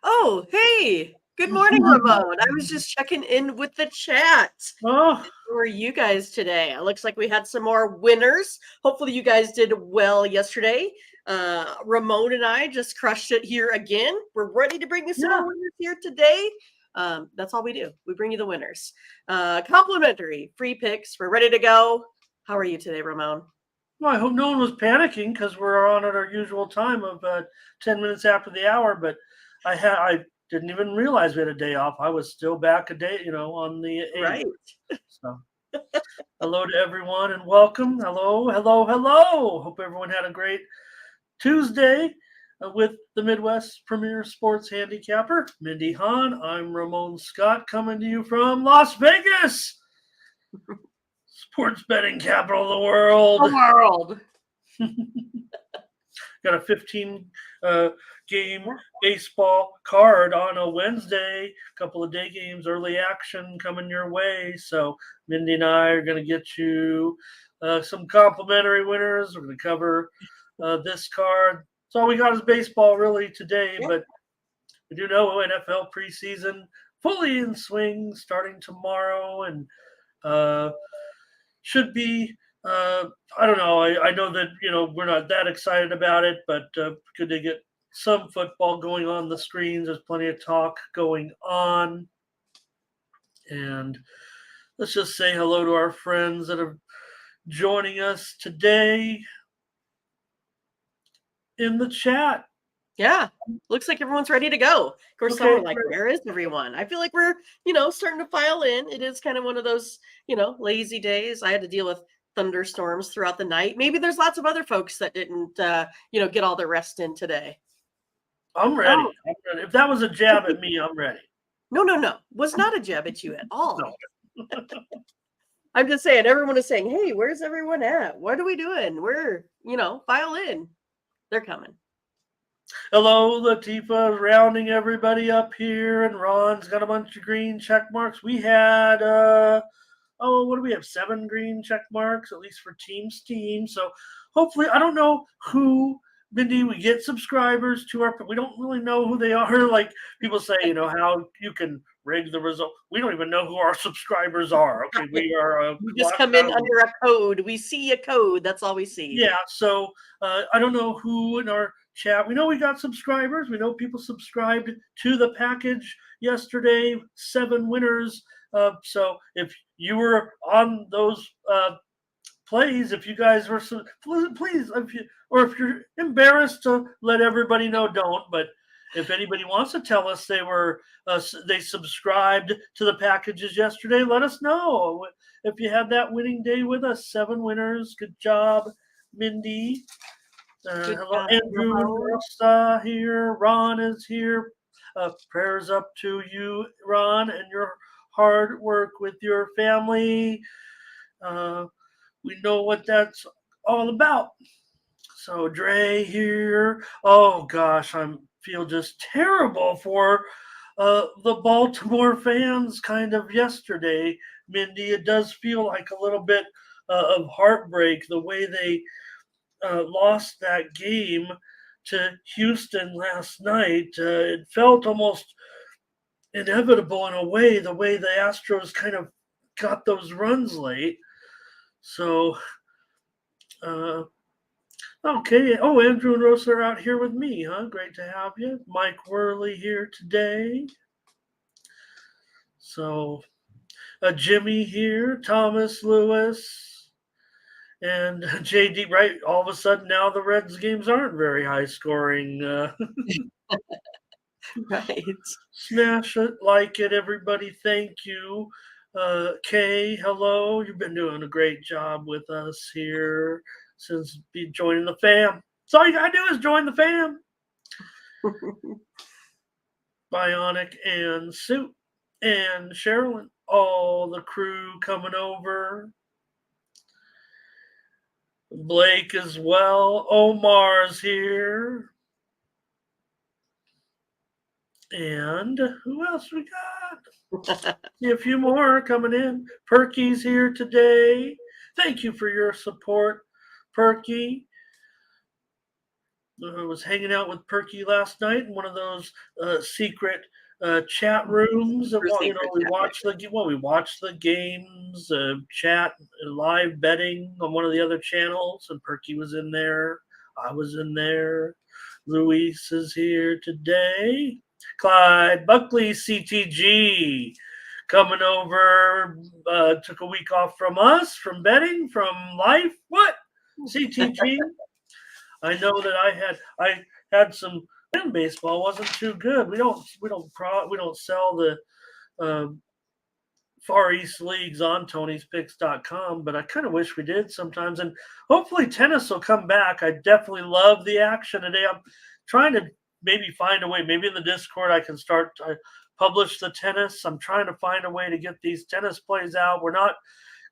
Oh, hey. Good morning, Ramon. I was just checking in with the chat. Oh, How are you guys today? It looks like we had some more winners. Hopefully, you guys did well yesterday. Ramon and I just crushed it here again. We're ready to bring you some yeah. more winners here today. That's all we do. We bring you the winners. Complimentary free picks. We're ready to go. How are you today, Ramon? Well, I hope no one was panicking because we're on at our usual time of 10 minutes after the hour. But I didn't even realize we had a day off. I was still back a day, on the 8th. Right. So hello to everyone and welcome. Hello, hello, hello. Hope everyone had a great Tuesday with the Midwest Premier Sports Handicapper, Mindy Hahn. I'm Ramon Scott coming to you from Las Vegas, sports betting capital of the The world. world. Got a 15 game Yeah. baseball card on a Wednesday. A couple of day games, early action coming your way. So Mindy and I are going to get you some complimentary winners. We're going to cover this card. So all we got is baseball really today, Yeah. but we do know NFL preseason fully in swing starting tomorrow, and uh, should be. I don't know. I know that we're not that excited about it, but good to get some football going on the screens. There's plenty of talk going on, and let's just say hello to our friends that are joining us today in the chat. Yeah, looks like everyone's ready to go. Of course, some Okay, are like, where is everyone? I feel like we're, starting to file in. It is kind of one of those, lazy days. I had to deal with thunderstorms throughout the night. Maybe there's lots of other folks that didn't, get all their rest in today. I'm ready. Oh, I'm ready. If that was a jab at me, I'm ready. no, no, no. Was not a jab at you at No. all. I'm just saying, everyone is saying, hey, where's everyone at? What are we doing? We're, file in. They're coming. Hello, Latifa, rounding everybody up here, and Ron's got a bunch of green check marks. We had what do we have? 7 green check marks, at least for Team's team. So hopefully, I don't know who, Mindy, we get subscribers to our, we don't really know who they are. Like people say, how you can rig the result. We don't even know who our subscribers are. Okay, we are You just come in under a code. We see a code. That's all we see. yeah. So I don't know who in our chat. We know we got subscribers. We know people subscribed to the package yesterday. 7 winners. So if you were on those plays, if you guys were, please, if you're embarrassed to let everybody know, don't. But if anybody wants to tell us they subscribed to the packages yesterday, let us know. If you had that winning day with us, 7 winners. Good job, Mindy. Good Hello, job, Andrew Ramon. Rosa here. Ron is here. Prayers up to you, Ron, and your hard work with your family. We know what that's all about. So Dre here. Oh gosh, I feel just terrible for the Baltimore fans. Kind of yesterday, Mindy. It does feel like a little bit of heartbreak the way they lost that game to Houston last night. It felt almost inevitable in a way, the way the Astros kind of got those runs late. So, uh, okay. Oh, Andrew and Rosa are out here with me, huh? Great to have you. Mike Worley here today. So, Jimmy here, Thomas Lewis, and JD. Right, all of a sudden now the Reds games aren't very high scoring. Right. Smash it, like it, everybody. Thank you. Kay, hello. You've been doing a great job with us here since joining the fam. So all you gotta do is join the fam. Bionic and Suit and Sherilyn, all the crew coming over. Blake as well. Omar's here. And who else we got? See a few more coming in. Perky's here today. Thank you for your support, Perky. was hanging out with Perky last night in one of those secret chat rooms. And, Super secret we chat. watched the games, chat, live betting on one of the other channels, and Perky was in there. I was in there. Luis is here today. Clyde Buckley, CTG, coming over. Took a week off from us, from betting, from life. What? CTG? I know that I had some baseball wasn't too good. We don't sell the uh, Far East leagues on Tony'sPicks.com, but I kind of wish we did sometimes. And hopefully tennis will come back. I definitely love the action today. I'm trying to maybe find a way. Maybe in the Discord I can start. I publish the tennis. I'm trying to find a way to get these tennis plays out. We're not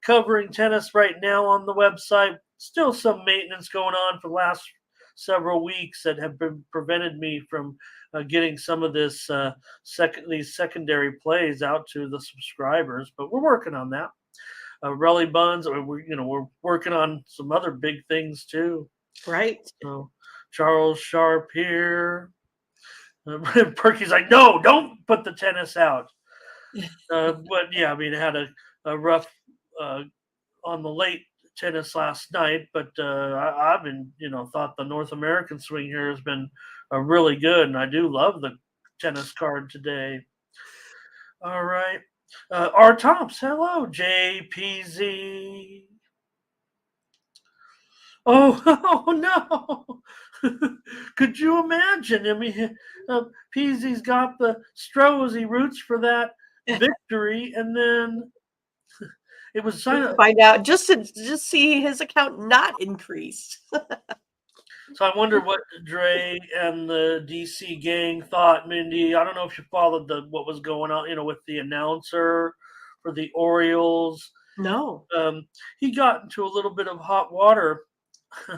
covering tennis right now on the website. Still some maintenance going on for the last several weeks that have prevented me from getting some of these secondary plays out to the subscribers. But we're working on that. Relly Buns, we're working on some other big things too. Right. So Charles Sharp here. Perky's like, no, don't put the tennis out. But yeah, I mean, it had a rough on the late tennis last night, but I've been, thought the North American swing here has been really good, and I do love the tennis card today. All right. R. Tops, hello, JPZ. Oh, oh no. Could you imagine? I mean, PZ's got the Stros, he roots for that victory, and then it was find out just to see his account not increased. So I wonder what Dre and the DC gang thought, Mindy. I don't know if you followed what was going on, with the announcer for the Orioles. No. He got into a little bit of hot water.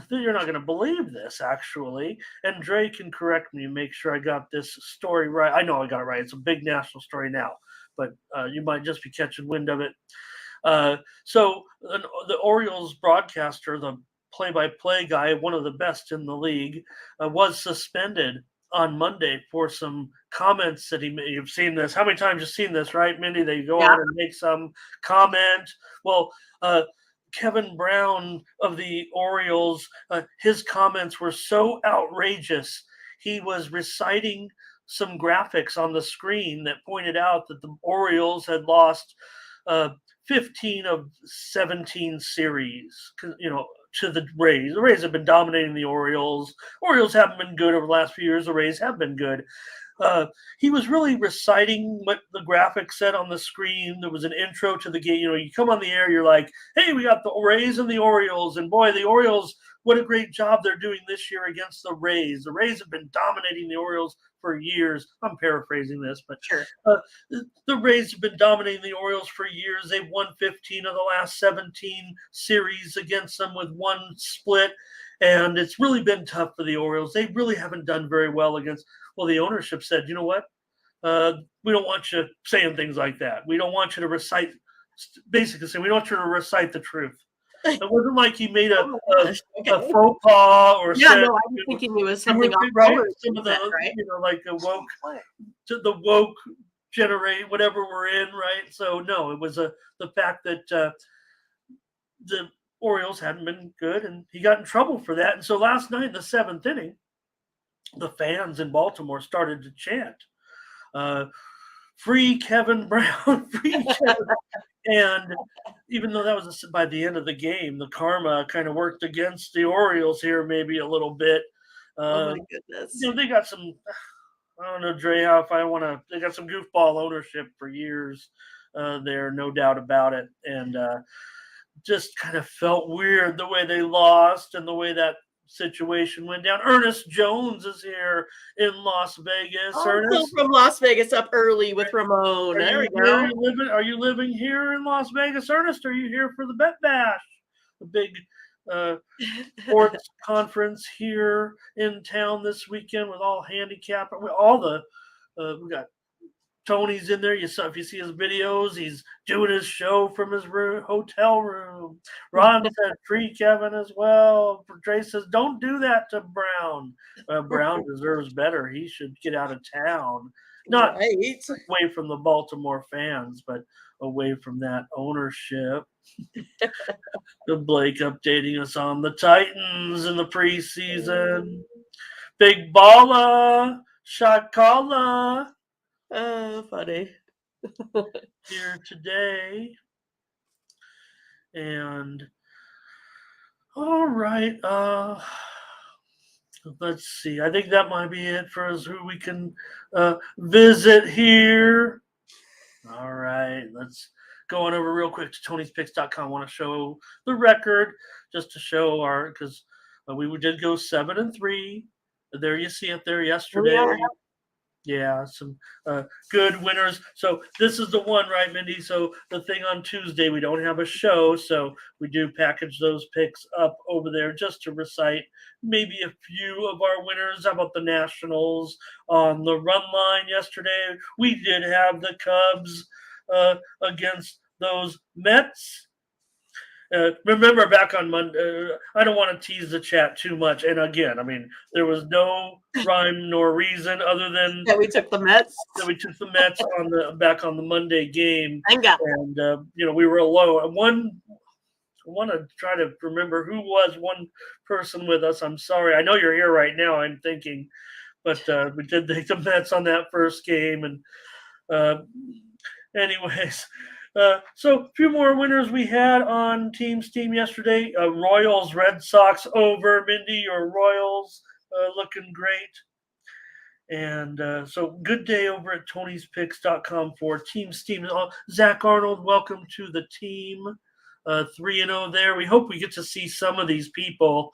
You're not going to believe this, actually. And Dre can correct me and make sure I got this story right. I know I got it right. It's a big national story now, but you might just be catching wind of it. So the Orioles broadcaster, the play-by-play guy, one of the best in the league, was suspended on Monday for some comments that he made. You've seen this. How many times you've seen this, right, Mindy? That you go on and make some comment. Well, Kevin Brown of the Orioles, his comments were so outrageous. He was reciting some graphics on the screen that pointed out that the Orioles had lost 15 of 17 series, to the Rays. The Rays have been dominating the Orioles. Orioles haven't been good over the last few years. The Rays have been good. He was really reciting what the graphic said on the screen. There was an intro to the game. You come on the air, you're like, hey, we got the Rays and the Orioles. And boy, the Orioles, what a great job they're doing this year against the Rays. The Rays have been dominating the Orioles for years. I'm paraphrasing this, but sure. The Rays have been dominating the Orioles for years. They've won 15 of the last 17 series against them with one split. And it's really been tough for the Orioles. They really haven't done very well against. Well, the ownership said, you know what? We don't want you saying things like that. We don't want you to recite, basically saying, we don't want you to recite the truth. It wasn't like he made a faux pas or said, no, I was thinking it was something right. Some of the, right? Like a woke, to the woke generate whatever we're in, right? So no, it was the fact that the Orioles hadn't been good, and he got in trouble for that. And so last night in the seventh inning, the fans in Baltimore started to chant, free Kevin Brown, free Kevin. And even though that was by the end of the game, the karma kind of worked against the Orioles here maybe a little bit. Oh my goodness. They got some, I don't know, Dre, they got some goofball ownership for years there, no doubt about it. And just kind of felt weird the way they lost and the way that situation went down. Ernest Jones is here in Las Vegas. Ernest from Las Vegas, up early with Ramon. There we go. Are you living here in Las Vegas, Ernest? Or are you here for the Bet Bash, the big sports conference here in town this weekend with all Handicapper, all the we got Tony's in there. If you see his videos, he's doing his show from his hotel room. Ron said, free Kevin as well. Dre says, don't do that to Brown. Brown deserves better. He should get out of town. Not right. away from the Baltimore fans, but away from that ownership. The Blake updating us on the Titans in the preseason. Big Balla, shot caller. Oh, funny. Here today. And all right, let's see. I think that might be it for us who we can visit here. All right, let's go on over real quick to Tony'sPicks.com. I want to show the record just to show because we did go 7-3. There you see it there yesterday. Yeah, some good winners. So this is the one, right, Mindy? So the thing on Tuesday, we don't have a show, so we do package those picks up over there just to recite maybe a few of our winners. How about the Nationals on the run line yesterday? We did have the Cubs against those Mets. Remember back on Monday, I don't want to tease the chat too much. And again, I mean, there was no rhyme nor reason other than that we took the Mets. Back on the Monday game. And we were alone. I want to try to remember who was one person with us. I'm sorry. I know you're here right now, I'm thinking. But we did take the Mets on that first game. And anyways, so a few more winners we had on Team's team yesterday. Royals, Red Sox over. Mindy, your Royals looking great. And so good day over at Tony'sPicks.com for Team's team. Zach Arnold, welcome to the team. 3-0 there. We hope we get to see some of these people,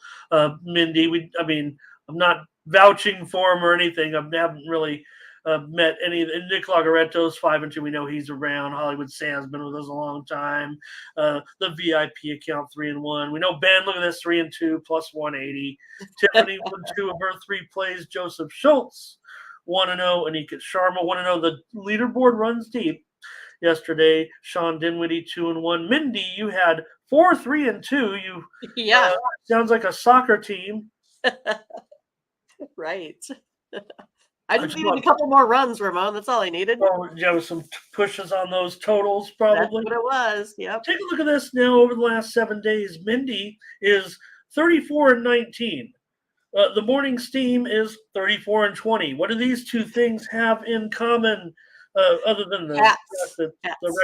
Mindy. I'm not vouching for him or anything. I haven't really met any of Nick Lagaretto's 5-2. We know he's around. Hollywood Sam's been with us a long time. The VIP account 3-1. We know Ben. Look at this, 3-2 plus 180. Tiffany won 2 of her 3 plays. Joseph Schultz 1-0. Anika Sharma 1-0. The leaderboard runs deep. Yesterday, Sean Dinwiddie 2-1. Mindy, you had 4-3-2. You sounds like a soccer team. Right. I just needed a couple more runs, Ramon. That's all I needed. Oh, yeah, with some pushes on those totals, probably. That's what it was. Yep. Take a look at this now. Over the last 7 days, Mindy is 34-19. The morning steam is 34-20. What do these two things have in common? Other than the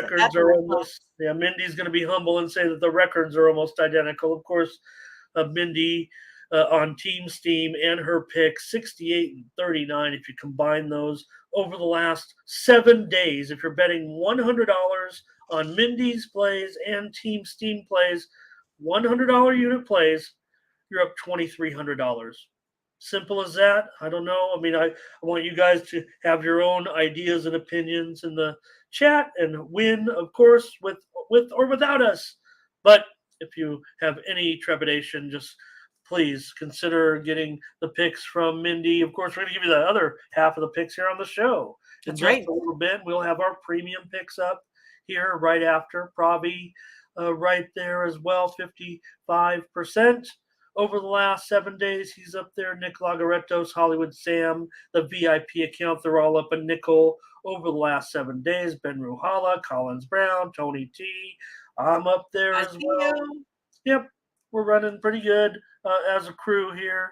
records are almost. Yeah, Mindy's going to be humble and say that the records are almost identical. Of course, Mindy on Team Steam and her pick 68-39. If you combine those over the last 7 days, if you're betting $100 on Mindy's plays and Team Steam plays, $100 unit plays, you're up $2,300. Simple as that. I don't know. I mean, I want you guys to have your own ideas and opinions in the chat and win, of course, with or without us. But if you have any trepidation, just please consider getting the picks from Mindy. Of course, we're going to give you the other half of the picks here on the show. That's right. Just a little bit. We'll have our premium picks up here right after. Pravi right there as well, 55%. Over the last 7 days, he's up there. Nick Lagaretto's, Hollywood Sam, the VIP account, they're all up a nickel over the last 7 days. Ben Ruhala, Collins Brown, Tony T. I'm up there as well. Yep, we're running pretty good as a crew here.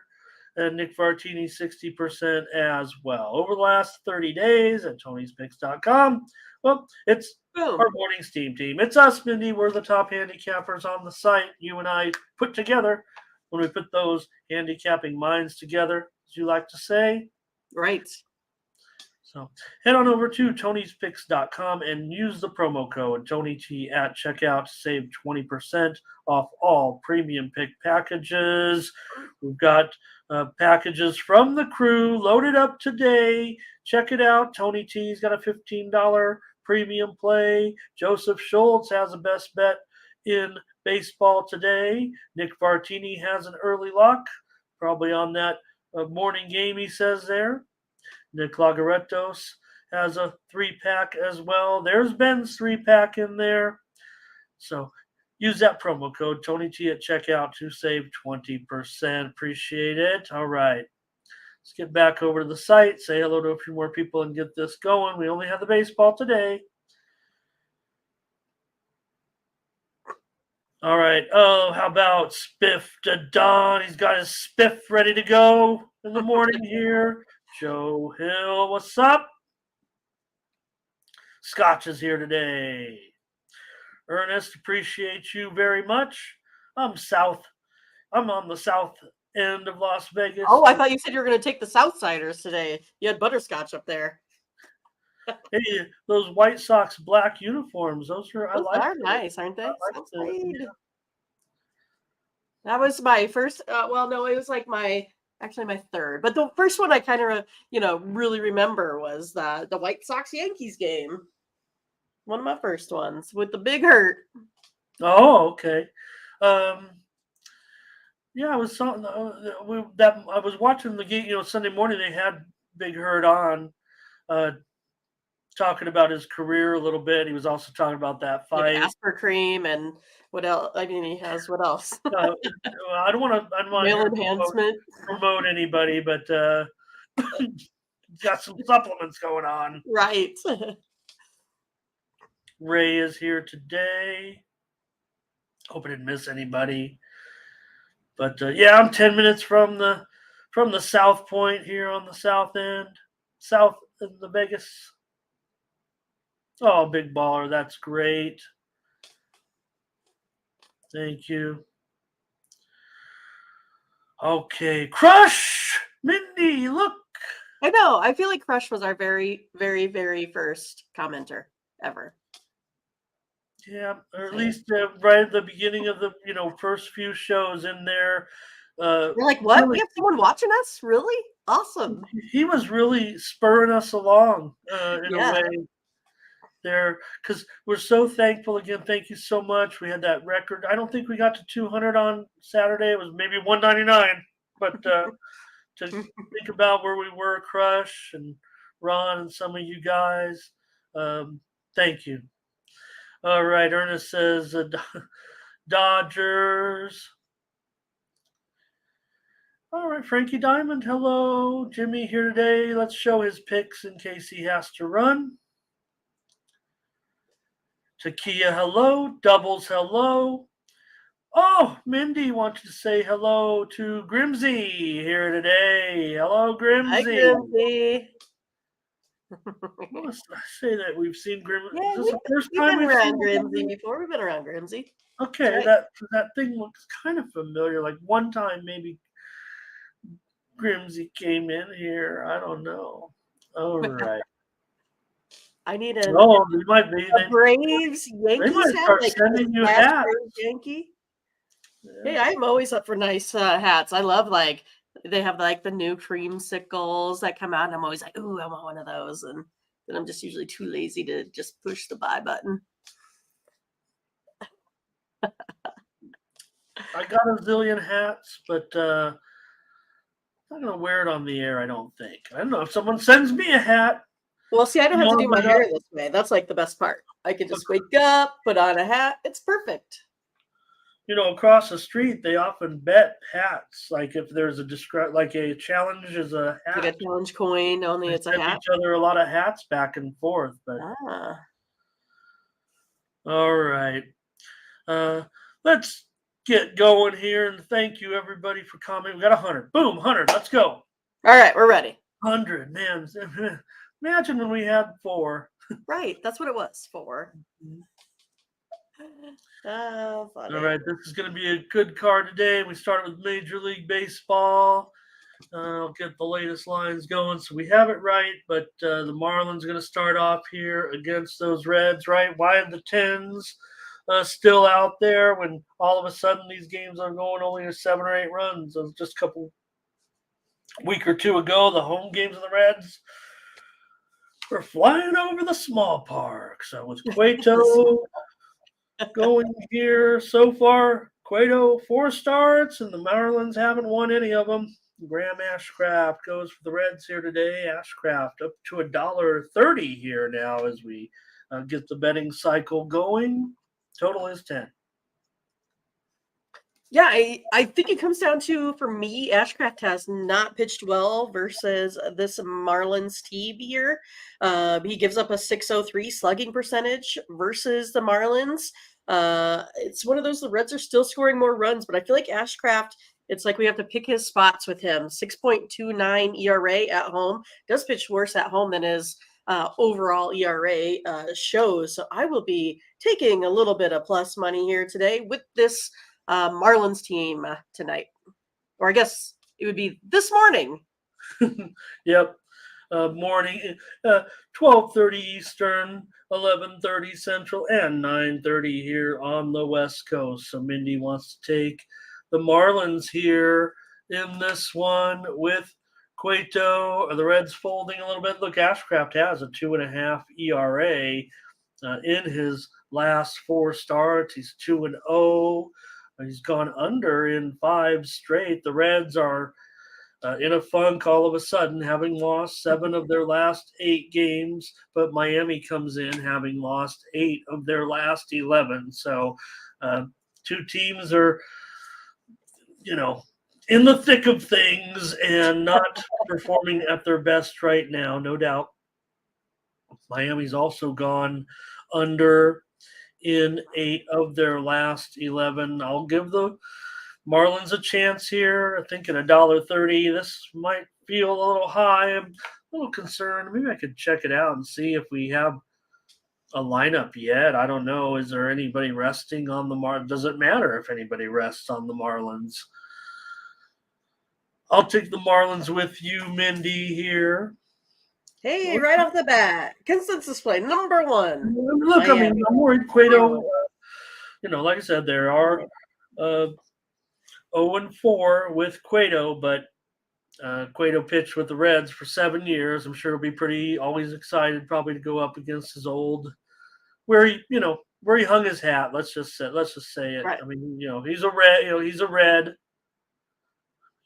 And Nick Vartini, 60% as well. Over the last 30 days at Tony'sPicks.com, well, it's our morning steam team. It's us, Mindy. We're the top handicappers on the site. You and I put together. When we put those handicapping minds together, as you like to say. Right. So head on over to Tony'sPicks.com and use the promo code TonyT at checkout to save 20% off all premium pick packages. We've got packages from the crew loaded up today. Check it out. Tony T's got a $15 premium play. Joseph Schultz has a best bet in baseball today. Nick Vartini has an early lock, probably on that morning game, he says there. Nick Lagarettos has a 3-pack as well. There's Ben's 3-pack in there. So use that promo code TonyT at checkout to save 20%. Appreciate it. All right. Let's get back over to the site, say hello to a few more people, and get this going. We only have the baseball today. All right. Oh, how about Spiff to Don? He's got his spiff ready to go in the morning here. Joe Hill, what's up? Scotch is here today. Ernest, appreciate you very much. I'm on the south end of Las Vegas. Oh, I thought you said you were going to take the Southsiders today. You had butterscotch up there. Hey, those White Sox black uniforms, those are Nice, aren't they? Yeah. That was my first. Well, no, it was like my third. But the first one I kind of really remember was the White Sox Yankees game. One of my first ones with the Big Hurt. Oh, okay. Yeah, I was watching the game. Sunday morning they had Big Hurt on, talking about his career a little bit. He was also talking about that fight. Asper cream and what else? I mean, he has what else? I don't want to promote anybody, but got some supplements going on. Right. Ray is here today. Hope I didn't miss anybody. But yeah, I'm 10 minutes from the South Point here on the south end, south of the Vegas. Oh, big baller. That's great. Thank you. Okay. Crush! Mindy, look. I know. I feel like Crush was our very, very, very first commenter ever. Yeah, or at least right at the beginning of the first few shows in there. You're like, what? Really, we have someone watching us? Really? Awesome. He was really spurring us along in a way there, because we're so thankful. Again, thank you so much. We had that record. I don't think we got to 200 on Saturday. It was maybe 199. But to think about where we were, Crush and Ron and some of you guys, thank you. All right, Ernest says Dodgers. All right, Frankie Diamond, hello. Jimmy here today. Let's show his picks in case he has to run. Takia, hello. Doubles, hello. Oh, Mindy wants to say hello to Grimsy here today. Hello, Grimsy. Hi, Grimsy. I want to say that we've seen Grimsy. Yeah, is this the first time we've been around Grimsy before? We've been around Grimsy. Okay, right. that thing looks kind of familiar. Like one time maybe Grimsy came in here. I don't know. All right. I need they might be Braves Yankees. They might start sending you hats. Yankee. Yeah. Hey, I'm always up for nice hats. I love they have the new creamsicles that come out, and I'm always like, ooh, I want one of those. And then I'm just usually too lazy to just push the buy button. I got a zillion hats, but I'm not going to wear it on the air, I don't think. I don't know if someone sends me a hat. Well, see, I don't have to do my hair this way. That's the best part. I can just wake up, put on a hat. It's perfect. Across the street, they often bet hats. Like if there's a challenge is a hat. Like a challenge coin, only it's a hat. Each other a lot of hats back and forth. But all right. Let's get going here, and thank you everybody for commenting. We got 100. Boom, 100. Let's go. All right, we're ready. 100, man. Imagine when we had 4. Right, that's what it was, 4. Oh, funny. All right, this is going to be a good card today. We started with Major League Baseball. I'll get the latest lines going so we have it right. But the Marlins are going to start off here against those Reds, right? Why are the 10s still out there when all of a sudden these games are going only 7 or 8 runs? Just a week or two ago, the home games of the Reds were flying over the small park. So with Cueto going here so far, Cueto 4 starts, and the Marlins haven't won any of them. Graham Ashcraft goes for the Reds here today. Ashcraft up to $1.30 here now as we get the betting cycle going. Total is 10. Yeah, I think it comes down to, for me, Ashcraft has not pitched well versus this Marlins team here. He gives up a 603 slugging percentage versus the Marlins. It's one of those, the Reds are still scoring more runs, but I feel like Ashcraft, it's like we have to pick his spots with him. 6.29 ERA at home. Does pitch worse at home than his overall ERA shows. So I will be taking a little bit of plus money here today with this Marlins team tonight, or I guess it would be this morning. Yep. Morning, 12:30 Eastern, 11:30 Central, and 9:30 here on the West Coast. So Mindy wants to take the Marlins here in this one with Cueto. Are the Reds folding a little bit? Look, Ashcraft has a 2.5 ERA in his last 4 starts. He's 2-0. He's gone under in 5 straight. The Reds are in a funk all of a sudden, having lost 7 of their last 8 games, but Miami comes in having lost 8 of their last 11. So 2 teams are, in the thick of things and not performing at their best right now, no doubt. Miami's also gone under in 8 of their last 11. I'll give the Marlins a chance here. I think at $1.30, this might feel a little high. I'm a little concerned. Maybe I could check it out and see if we have a lineup yet. I don't know. Is there anybody resting on the Marlins? Does it matter if anybody rests on the Marlins? I'll take the Marlins with you, Mindy, here. Hey, right off the bat, consensus play number 1. Look, Miami. I mean, I'm worried Cueto. Like I said, there are 0-4 with Cueto, but Cueto pitched with the Reds for 7 years. I'm sure he'll be always excited probably to go up against his old, where he hung his hat. Let's just say it. Right. I mean, he's a Red. He's a Red.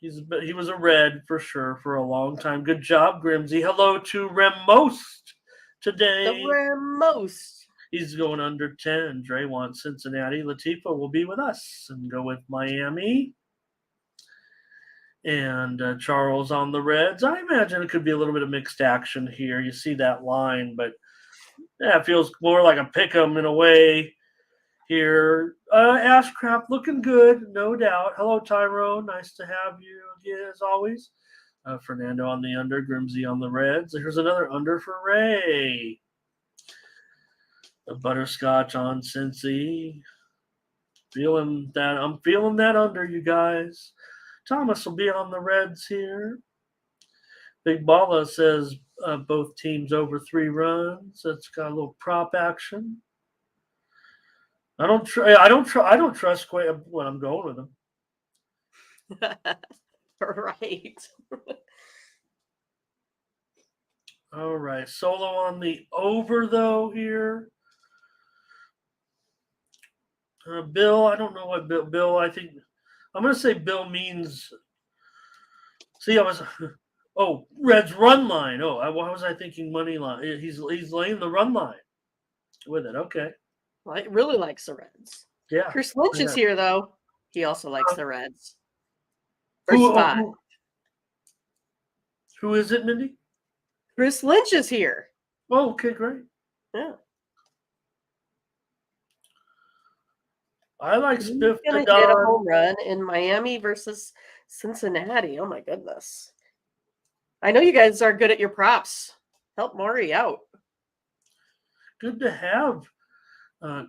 He was a Red for sure for a long time. Good job, Grimsy. Hello to Remost today. The Remost. He's going under 10. Dre wants Cincinnati. Latifa will be with us and go with Miami. And Charles on the Reds. I imagine it could be a little bit of mixed action here. You see that line, but it feels more like a pick 'em in a way here. Ashcraft looking good, no doubt. Hello, Tyrone. Nice to have you again, as always. Fernando on the under, Grimsy on the Reds. Here's another under for Ray. The butterscotch on Cincy. I'm feeling that under, you guys. Thomas will be on the Reds here. Big Balla says both teams over 3 runs. That's got a little prop action. I don't trust quite when I'm going with them. Right. All right. Solo on the over, though, here. Bill, I don't know what Bill, I think, I'm going to say Bill means, Reds run line. Why was I thinking money line? He's laying the run line with it. Okay. Well, really likes the Reds. Yeah. Chris Lynch is here, though. He also likes the Reds. First 5. Who is it, Mindy? Chris Lynch is here. Oh, okay, great. Yeah. I like Spiff to hit a home run in Miami versus Cincinnati. Oh, my goodness. I know you guys are good at your props. Help Maury out. Good to have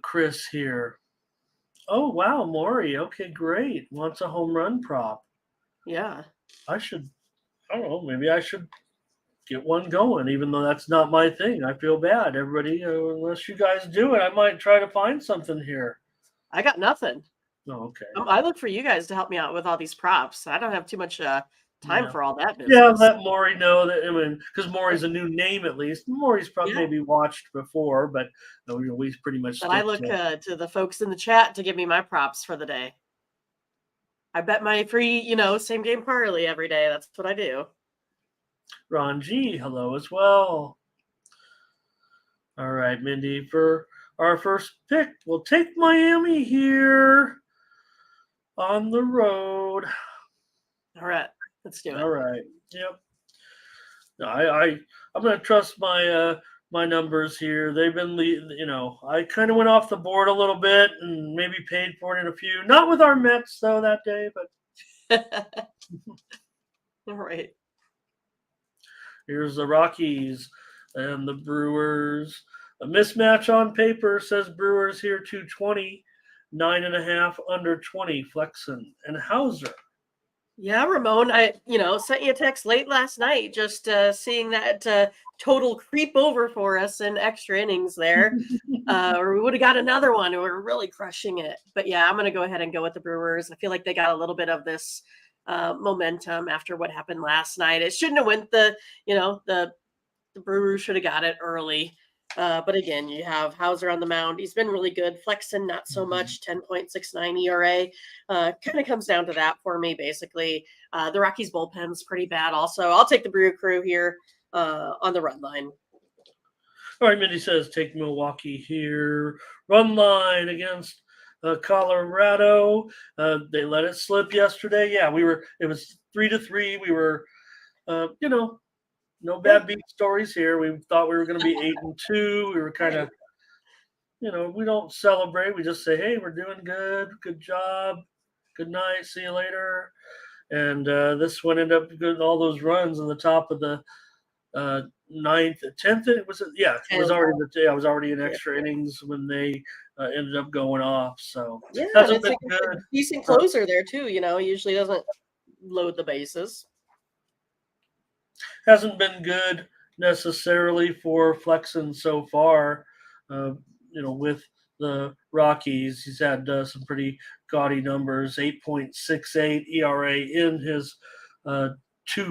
Chris here. Oh, wow, Maury. Okay, great. Wants a home run prop. Yeah. I don't know, maybe I should get one going, even though that's not my thing. I feel bad. Everybody, unless you guys do it, I might try to find something here. I got nothing. Oh, okay. I look for you guys to help me out with all these props. I don't have too much time for all that business. Yeah, let Maury know that, because Maury's a new name at least. Maury's probably maybe watched before, but we pretty much. But I look to the folks in the chat to give me my props for the day. I bet my free, same game parlay every day. That's what I do. Ron G, hello as well. All right, Mindy, for our first pick, we'll take Miami here on the road. All right, let's do it. All right. Yep. I'm going to trust my numbers here. They've been, I kind of went off the board a little bit and maybe paid for it in a few. Not with our Mets though that day, but All right. Here's the Rockies and the Brewers. A mismatch on paper says Brewers here 220, 9.5 under 20. Flexen and Hauser. Yeah, Ramon, I sent you a text late last night, just seeing that total creep over for us in extra innings there, or we would have got another one. We were really crushing it, but yeah, I'm going to go ahead and go with the Brewers. I feel like they got a little bit of this momentum after what happened last night. It shouldn't have went the Brewers should have got it early. But again, you have Hauser on the mound. He's been really good. Flexen, not so much, 10.69 ERA. Kind of comes down to that for me, basically. The Rockies bullpen's pretty bad also. I'll take the Brew Crew here on the run line. All right, Mindy says take Milwaukee here. Run line against Colorado. They let it slip yesterday. Yeah, it was 3-3. We were, no bad beat stories here. We thought we were going to be 8-2. We were kind of, we don't celebrate. We just say, hey, we're doing good. Good job. Good night. See you later. And this one ended up getting all those runs in the top of the ninth, 10th. It was I was already in extra innings when they ended up going off. So yeah, hasn't it's been good. A decent closer there too. Usually doesn't load the bases. Hasn't been good necessarily for Flexen so far. With the Rockies, he's had some pretty gaudy numbers: 8.68 ERA in his 2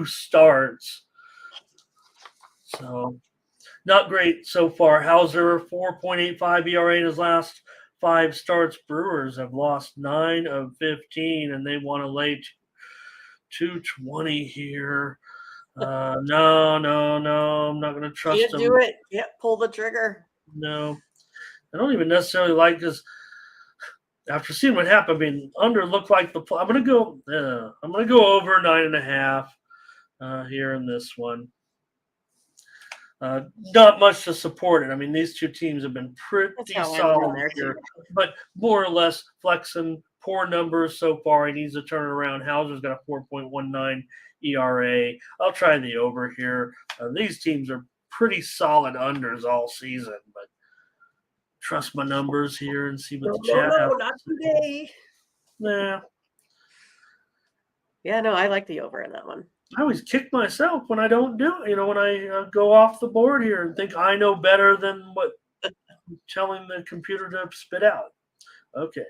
starts. So not great so far. Hauser, 4.85 ERA in his last 5 starts. Brewers have lost 9 of 15, and they want to lay 220 here. No, I'm not going to trust Can't him. do it. Can't pull the trigger. No, I don't even necessarily like this. After seeing what happened, under looked like the. I'm going to go over 9.5 here in this one. Not much to support it. These two teams have been pretty solid here, but more or less Flexen, poor numbers so far. He needs to turn around. Hauser's got a 4.19 ERA. I'll try the over here. These teams are pretty solid unders all season, but trust my numbers here and see what the chat has. No, not today. Nah. Yeah, no, I like the over in that one. I always kick myself when I don't do it. When I go off the board here and think I know better than what I'm telling the computer to spit out. Okay.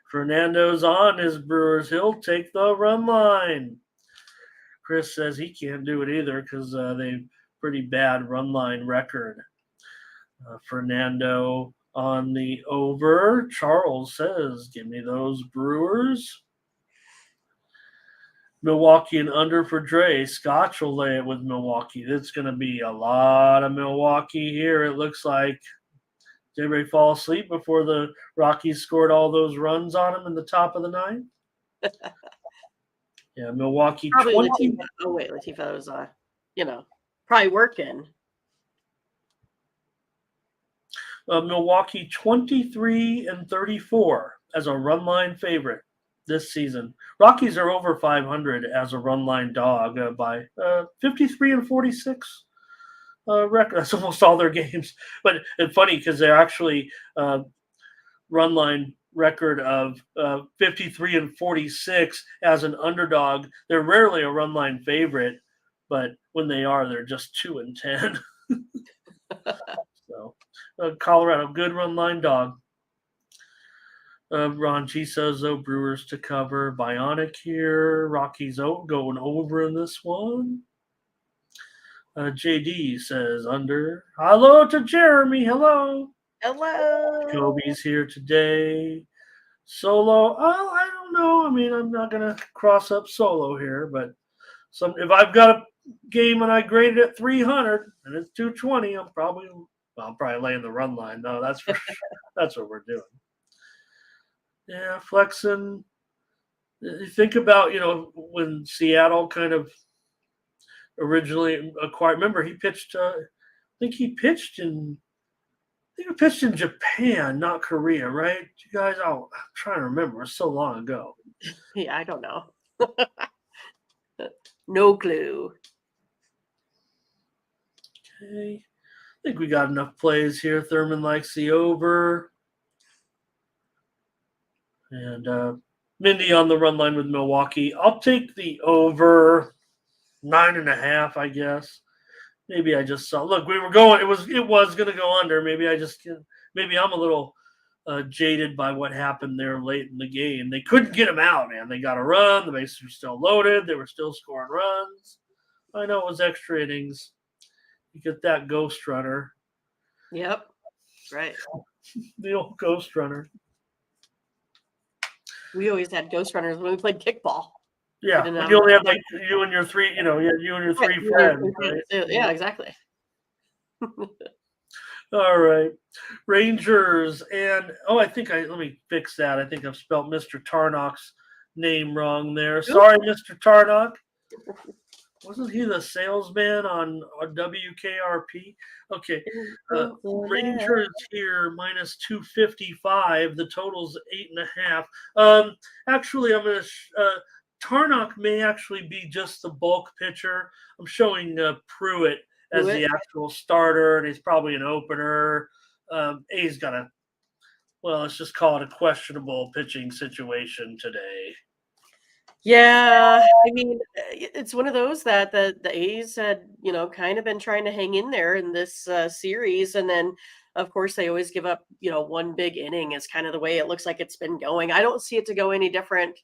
Fernando's on his Brewers. He'll take the run line. Chris says he can't do it either because they've pretty bad run line record. Fernando on the over. Charles says, give me those Brewers. Milwaukee and under for Dre. Scotch will lay it with Milwaukee. It's going to be a lot of Milwaukee here. It looks like. Did everybody fall asleep before the Rockies scored all those runs on him in the top of the ninth? Yeah, Milwaukee. Probably 20. Latifah. Oh, wait, Latifah was, probably working. Milwaukee 23-34 as a run line favorite this season. Rockies are over 500 as a run line dog by 53-46 record. That's almost all their games. But it's funny because they're actually run line record of 53-46 as an underdog. They're rarely a run line favorite, but when they are, they're just 2-10. So Colorado, good run line dog. Ron G says, though, Brewers to cover. Bionic here. Rockies going over in this one. JD says under. Hello to Jeremy. Hello. Hello. Kobe's here today. Solo. Oh, I don't no. I mean, I'm not gonna cross up solo here, but if I've got a game and I graded it 300 and it's 220, I'm probably laying the run line. No, that's for that's what we're doing. Yeah, flexing. You think about when Seattle kind of originally acquired. Remember, he pitched. I think he pitched in. I think he pitched in Japan, not Korea, right? You guys, I'm trying to remember. It's so long ago. Yeah, I don't know. No clue. Okay. I think we got enough plays here. Thurman likes the over. And Mindy on the run line with Milwaukee. I'll take the over 9.5, I guess. Maybe I just saw. Look, we were going. It was going to go under. Maybe I'm a little jaded by what happened there late in the game. They couldn't get him out, man. They got a run. The bases were still loaded. They were still scoring runs. I know it was extra innings. You get that ghost runner. Yep. Right. The old ghost runner. We always had ghost runners when we played kickball. Yeah, when you only had like you and your three, you and your three friends. Right? Yeah, exactly. All right, Rangers and let me fix that. I think I've spelled Mr. Tarnock's name wrong there. Sorry, Mr. Tarnock. Wasn't he the salesman on WKRP? Okay, Rangers here minus 255. The total's 8.5. Actually, I'm gonna. Tarnock may actually be just the bulk pitcher. I'm showing Pruitt as the actual starter, and he's probably an opener. A's got let's just call it a questionable pitching situation today. Yeah, I mean, it's one of those that the A's had, kind of been trying to hang in there in this series. And then, of course, they always give up, one big inning is kind of the way it looks like it's been going. I don't see it to go any different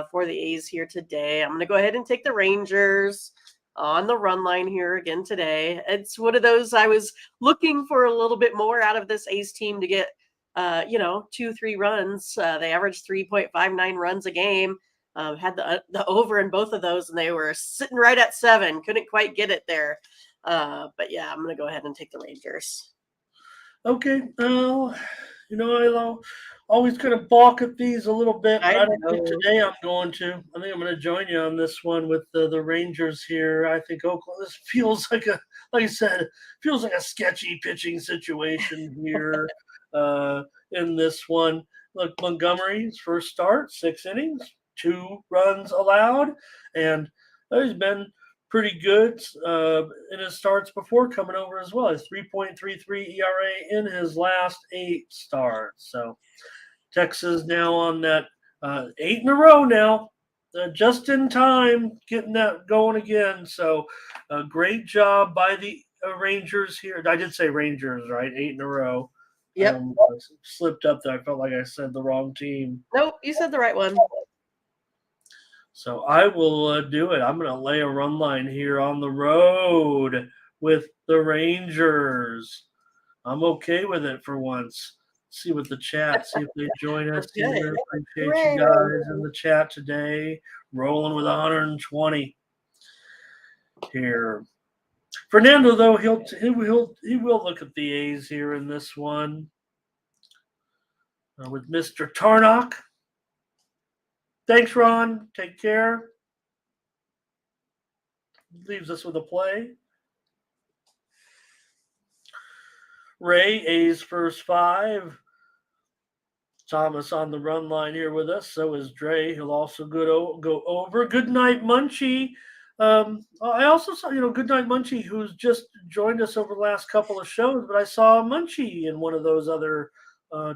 for the A's here today. I'm going to go ahead and take the Rangers on the run line here again today. It's one of those I was looking for a little bit more out of this A's team to get, 2-3 runs. They averaged 3.59 runs a game. Had the over in both of those, and they were sitting right at 7. Couldn't quite get it there. But yeah, I'm going to go ahead and take the Rangers. Okay. I always kind of balk at these a little bit, but I don't think today I'm going to. I think I'm going to join you on this one with the Rangers here. I think Oakland, this feels like like I said, feels like a sketchy pitching situation here in this one. Look, Montgomery's first start, 6 innings. 2 runs allowed, and he's been pretty good in his starts before coming over as well. His 3.33 ERA in his last 8 starts. So Texas now on that 8 in a row now, just in time getting that going again. So great job by the Rangers here. I did say Rangers, right? 8 in a row. Yep. Slipped up there. I felt like I said the wrong team. Nope, you said the right one. So I will do it. I'm going to lay a run line here on the road with the Rangers. I'm okay with it for once. See what the chat, see if they join us here. Appreciate you guys in the chat today. Rolling with 120 here. Fernando, though, he will look at the A's here in this one with Mr. Tarnock. Thanks, Ron. Take care. Leaves us with a play. Ray, A's first 5. Thomas on the run line here with us. So is Dre. He'll also go over. Good night, Munchie. I also saw, Good night, Munchie, who's just joined us over the last couple of shows, but I saw Munchie in one of those other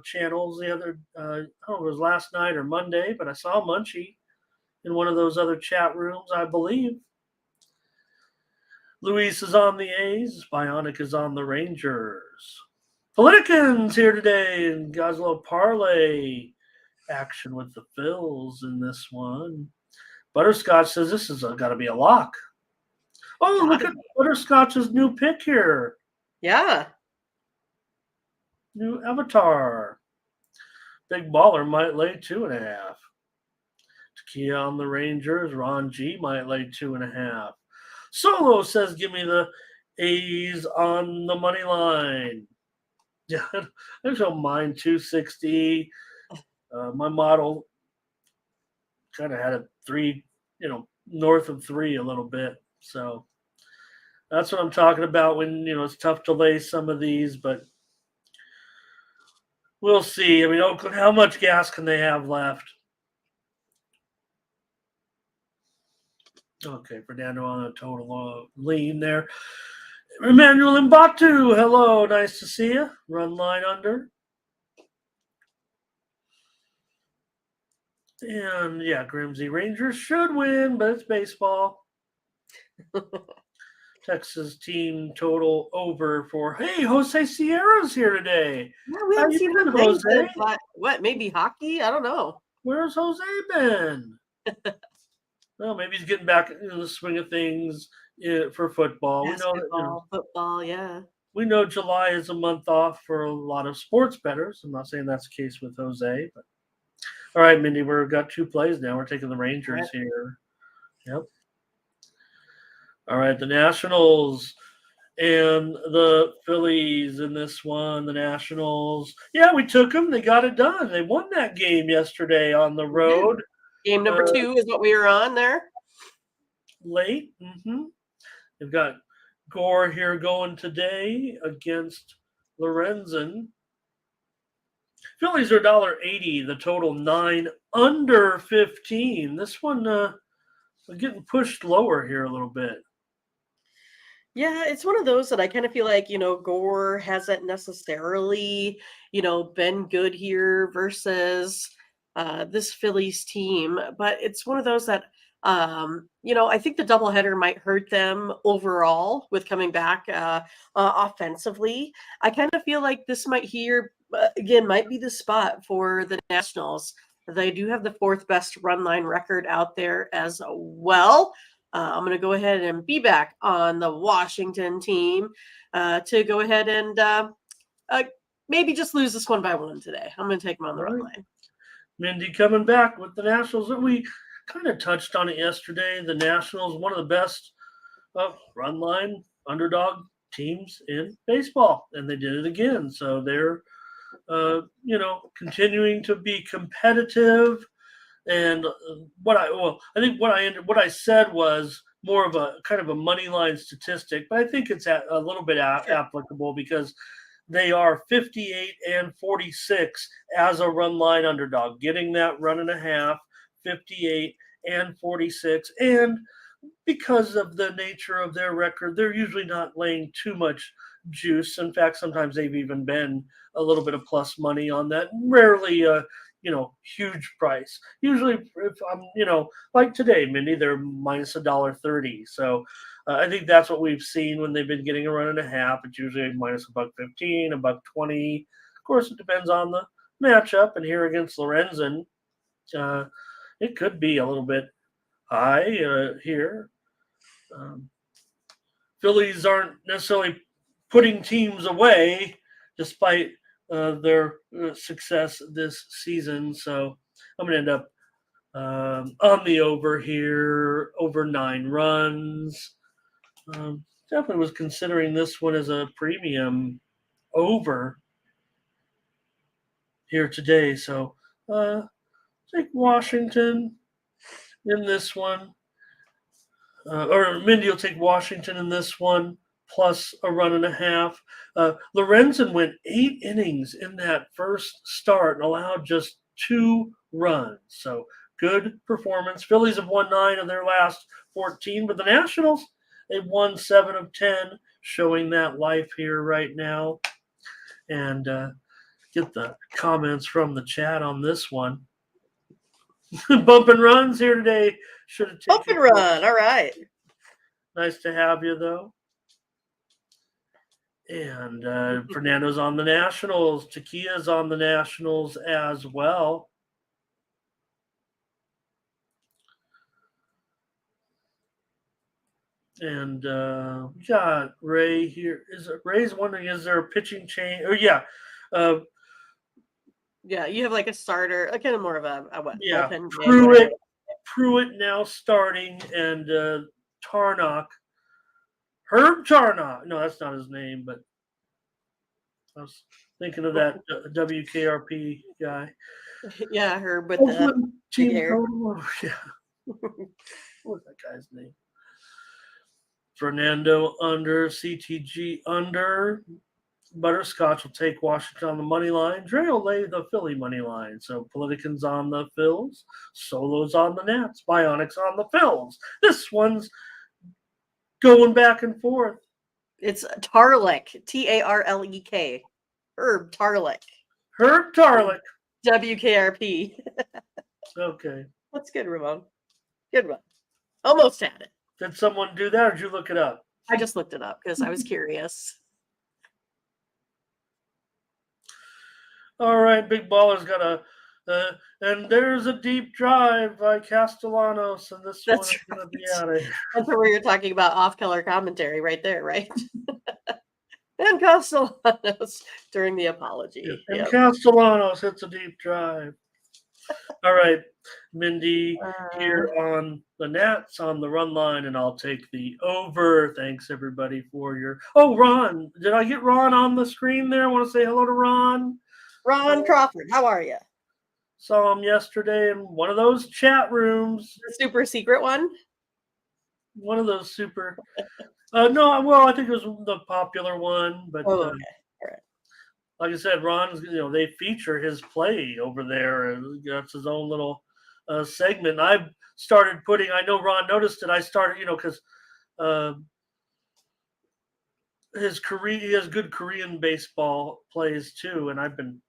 channels the other, I don't know if it was last night or Monday, but I saw Munchie in one of those other chat rooms, I believe. Luis is on the A's. Bionic is on the Rangers. Politicans here today, and guys, a little parlay action with the Phils in this one. Butterscotch says this is got to be a lock. Oh, look at Butterscotch's new pick here. Yeah. New avatar. Big Baller might lay 2.5. Takia on the Rangers. Ron G might lay 2.5. Solo says, give me the A's on the money line. Yeah, I show mine 260. My model kind of had a 3, north of 3 a little bit. So that's what I'm talking about when, it's tough to lay some of these, but we'll see. I mean, Oakland, how much gas can they have left? Okay, Fernando on a total lean there. Emmanuel Mbatu, hello, nice to see you. Run line under. And yeah, Grimsey Rangers should win, but it's baseball. Texas team total over for, hey, Jose Sierra's here today. Yeah, we haven't seen him, Jose. What, maybe hockey? I don't know. Where's Jose been? Well, maybe he's getting back into the swing of things for football. Basketball, football, yeah. We know July is a month off for a lot of sports bettors. I'm not saying that's the case with Jose, but all right, Mindy, we've got 2 plays now. We're taking the Rangers here. Yep. All right, the Nationals and the Phillies in this one. The Nationals, yeah, we took them. They got it done. They won that game yesterday on the road. Game number 2 is what we were on there. Late. They've got Gore here going today against Lorenzen. Phillies are $1.80. The total 9 under 15. This one getting pushed lower here a little bit. Yeah, it's one of those that I kind of feel like, Gore hasn't necessarily, been good here versus this Phillies team. But it's one of those that, I think the doubleheader might hurt them overall with coming back offensively. I kind of feel like this might be the spot for the Nationals. They do have the 4th best run line record out there as well. I'm going to go ahead and be back on the Washington team to go ahead and maybe just lose this one by 1 today. I'm going to take them on the run line. Mindy coming back with the Nationals. We kind of touched on it yesterday. The Nationals, one of the best run line underdog teams in baseball, and they did it again. So they're, continuing to be competitive. And I think what I said was more of a kind of a money line statistic, but I think it's a little bit applicable because they are 58 and 46 as a run line underdog, getting that 1.5, 58 and 46. And because of the nature of their record, they're usually not laying too much juice. In fact, sometimes they've even been a little bit of plus money on that. Rarely huge price. Usually, if I'm, like today, Mindy, they're minus $1.30. So I think that's what we've seen when they've been getting a 1.5. It's usually minus $1.15, $1.20. Of course, it depends on the matchup. And here against Lorenzen, it could be a little bit high here. Phillies aren't necessarily putting teams away, despite their success this season. So I'm going to end up on the over here, over 9 runs. Definitely was considering this one as a premium over here today. So take Washington in this one. Or Mindy will take Washington in this one, plus a 1.5. Lorenzen went 8 innings in that first start and allowed just 2 runs. So good performance. Phillies have won 9 of their last 14, but the Nationals, they've won 7 of 10, showing that life here right now. And get the comments from the chat on this one. Bump and runs here today. Should have taken Bump and run. All right. Nice to have you, though. And Fernando's on the Nationals. Takia's on the Nationals as well. And we got Ray here. Ray's wondering, is there a pitching change? Oh, yeah. Yeah, you have like a starter, kind of more of a what? Yeah, Bullpen Pruitt Pruitt now starting, and Tarnock. Herb Tarnock. No, that's not his name, but I was thinking of that WKRP guy. Yeah, her with the big Team hair. total. Yeah. What was that guy's name? Fernando under, CTG under. Butterscotch will take Washington on the money line. Dre will lay the Philly money line. So Politican's on the Phils. Solo's on the Nats. Bionics on the Phils. This one's going back and forth. It's Tarlek, Tarlek. Herb Tarlek. Herb Tarlek. WKRP. Okay. That's good, Ramon. Good one. Almost had it. Did someone do that, or did you look it up? I just looked it up because I was curious. All right, Big Baller's got a, and there's a deep drive by Castellanos, and this That's one is going to be right. out of here. That's where you're talking about off-color commentary right there, right? And Castellanos during the apology. And Yep. Castellanos hits a deep drive. All right, Mindy here on the Nats on the run line, and I'll take the over. Thanks, everybody, for your... Oh, Ron. Did I get Ron on the screen there? I want to say hello to Ron. Ron Crawford, how are you? Saw him yesterday in one of those chat rooms. The super secret one? One of those super... no, well, I think it was the popular one, but... Oh, okay. All right. Like I said, Ron's, they feature his play over there. And that's his own little segment. I've started putting, I know Ron noticed it. I started, because he has good Korean baseball plays too. And I've been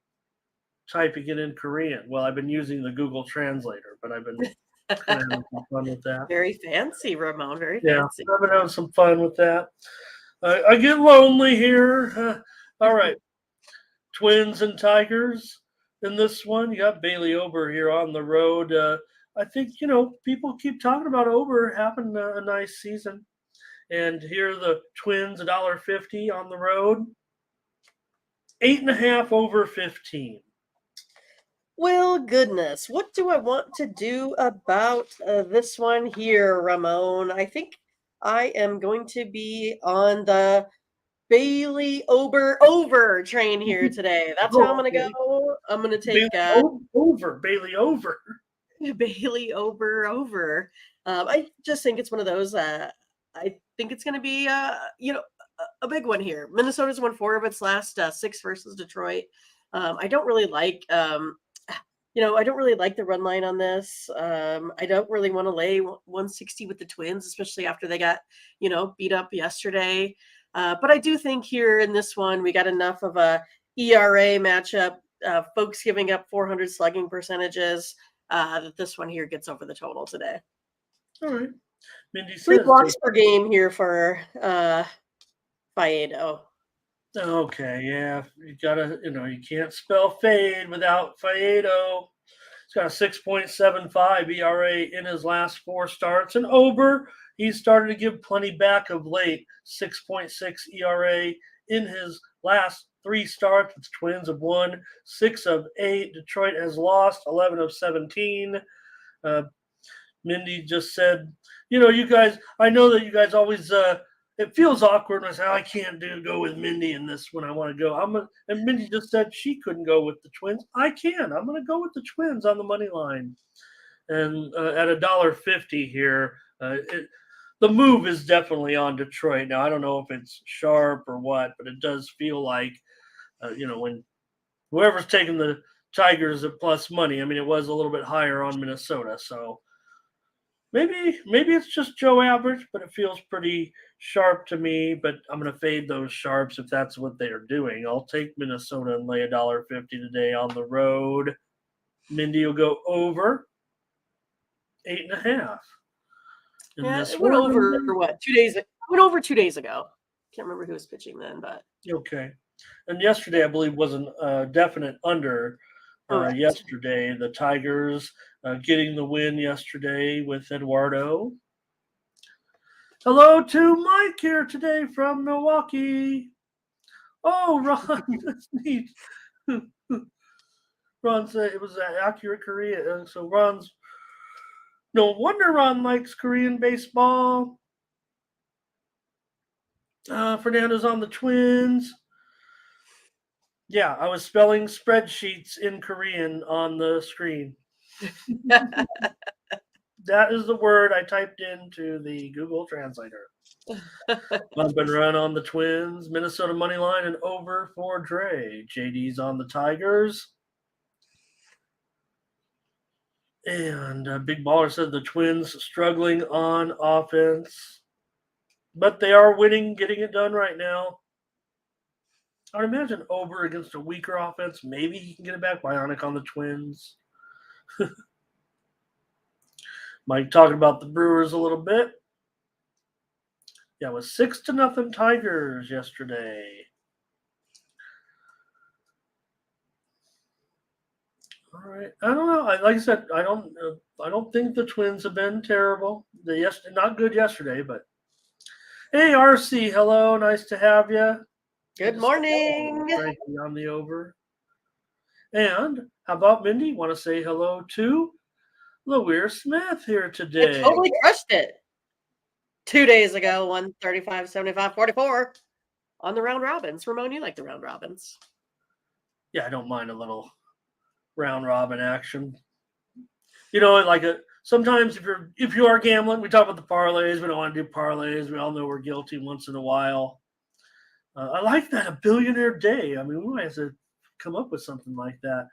typing it in Korean. Well, I've been using the Google Translator, but I've been kind of having some fun with that. Very fancy, Ramon. Very Yeah, fancy. I've been having some fun with that. I get lonely here. All right. Twins and Tigers in this one. You got Bailey Ober here on the road. I think, people keep talking about Ober having a nice season. And here are the Twins, $1.50 on the road. 8.5 over 15. Well, goodness. What do I want to do about this one here, Ramon? I think I am going to be on the Bailey Ober over train here today. That's how I'm going to go. I'm going to take Bailey over. Bailey over. I just think it's one of those. I think it's going to be, a big one here. Minnesota's won 4 of its last 6 versus Detroit. I don't really like, I don't really like the run line on this. I don't really want to lay 160 with the Twins, especially after they got, beat up yesterday. But I do think here in this one, we got enough of a ERA matchup, folks giving up 400 slugging percentages, that this one here gets over the total today. All right. Mindy 3 says blocks per game here for Faedo. Okay, yeah. You gotta, you can't spell fade without Faedo. He's got a 6.75 ERA in his last 4 starts. And Ober, he's started to give plenty back of late. 6.6 ERA in his last 3 starts. The Twins have won 6 of 8. Detroit has lost 11 of 17. Mindy just said, you guys, I know that you guys always, it feels awkward when I say, I can't go with Mindy in this when I want to go. And Mindy just said she couldn't go with the Twins. I can. I'm going to go with the Twins on the money line. And at $1.50 here, the move is definitely on Detroit. Now, I don't know if it's sharp or what, but it does feel like, when whoever's taking the Tigers at plus money, it was a little bit higher on Minnesota. So maybe it's just Joe average, but it feels pretty sharp to me. But I'm going to fade those sharps if that's what they are doing. I'll take Minnesota and lay $1.50 today on the road. Mindy will go over 8.5. Yeah, it went over 2 days. It went over 2 days ago. Can't remember who was pitching then, but okay. And yesterday, I believe, was a definite under. Yesterday, the Tigers getting the win yesterday with Eduardo. Hello to Mike here today from Milwaukee. Oh, Ron, that's neat. Ron said it was an accurate Korea. So Ron's No wonder Ron likes Korean baseball. Fernando's on the Twins. Yeah, I was spelling spreadsheets in Korean on the screen. That is the word I typed into the Google Translator. Bump and run on the Twins. Minnesota money line and over for Dre. JD's on the Tigers. And Big Baller said the Twins struggling on offense. But they are winning, getting it done right now. I would imagine Ober against a weaker offense. Maybe he can get it back. Bionic on the Twins. Mike talking about the Brewers a little bit. Yeah, it was 6-0 Tigers yesterday. All right. I don't know. Like I said, I don't think the Twins have been terrible. Not good yesterday, but hey, RC, hello, nice to have you. Good morning. Frankie on the over. And how about Mindy? Want to say hello to Lawyer Smith here today? I totally crushed it 2 days ago. 135, 75, 44 on the round robins. Ramon, you like the round robins? Yeah, I don't mind a little round robin action. You know, like sometimes if you are gambling, we talk about the parlays. We don't want to do parlays. We all know we're guilty once in a while. I like that, a billionaire day. I mean, we might have to come up with something like that.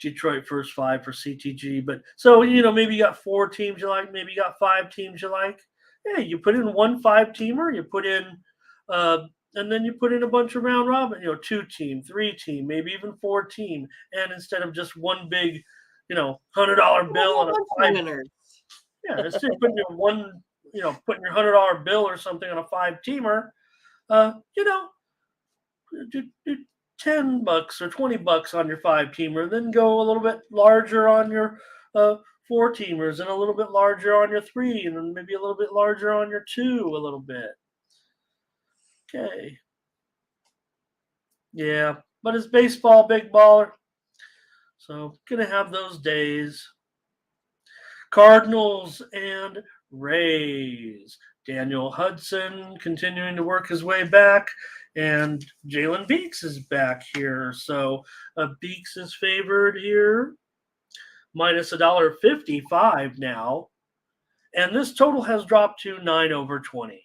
Detroit first five for CTG. But so, maybe you got 4 teams you like, maybe you got 5 teams you like. Yeah, you put in 1 5-teamer, you put in, and then you put in a bunch of round robin, 2 team, 3 team, maybe even 4 team. And instead of just one big, $100 bill on a 5. Yeah, instead of putting your putting your $100 bill or something on a 5-teamer, do $10 or $20 on your 5-teamer, then go a little bit larger on your 4-teamers and a little bit larger on your 3, and then maybe a little bit larger on your 2 a little bit. Okay. Yeah, but it's baseball, big baller. So gonna have those days. Cardinals and Rays. Daniel Hudson continuing to work his way back, and Jalen Beeks is back here. So Beeks is favored here, minus $1.55 now. And this total has dropped to 9/20.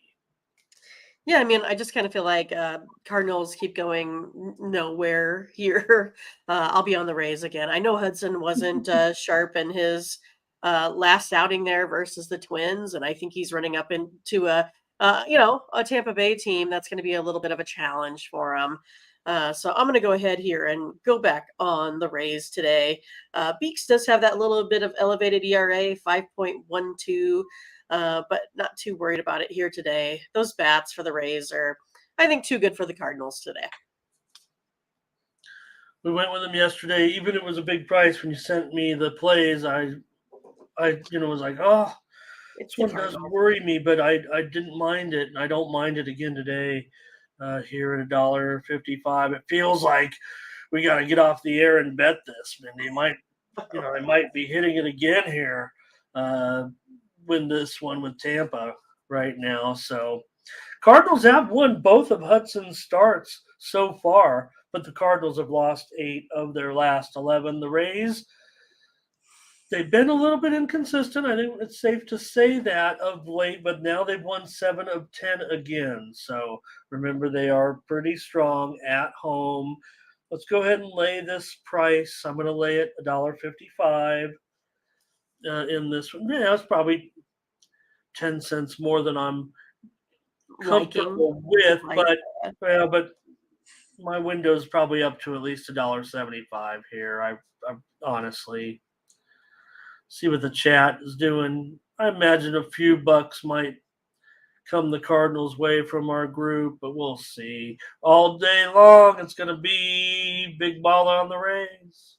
Yeah, I mean, I just kind of feel like Cardinals keep going nowhere here. I'll be on the Rays again. I know Hudson wasn't sharp in his last outing there versus the Twins, and I think he's running up into a Tampa Bay team that's going to be a little bit of a challenge for him. So I'm going to go ahead here and go back on the Rays today. Beeks does have that little bit of elevated ERA, 5.12. But not too worried about it here today. Those bats for the Rays are, I think, too good for the Cardinals today. We went with them yesterday. Even it was a big price when you sent me the plays. I was like, oh, this one does worry me, but I didn't mind it, and I don't mind it again today. Here at $1.55, it feels like we got to get off the air and bet this. Man, they might be hitting it again here. Win this one with Tampa right now. So Cardinals have won both of Hudson's starts so far, but the Cardinals have lost 8 of their last 11. The Rays, they've been a little bit inconsistent. I think it's safe to say that of late, but now they've won 7 of 10 again. So remember, they are pretty strong at home. Let's go ahead and lay this price. I'm going to lay it $1.55 in this one. Yeah, it's probably 10 cents more than I'm comfortable with, but my window is probably up to at least $1.75 here. I honestly see what the chat is doing. I imagine a few bucks might come the Cardinals' way from our group, but we'll see. All day long, it's going to be big baller on the Rays.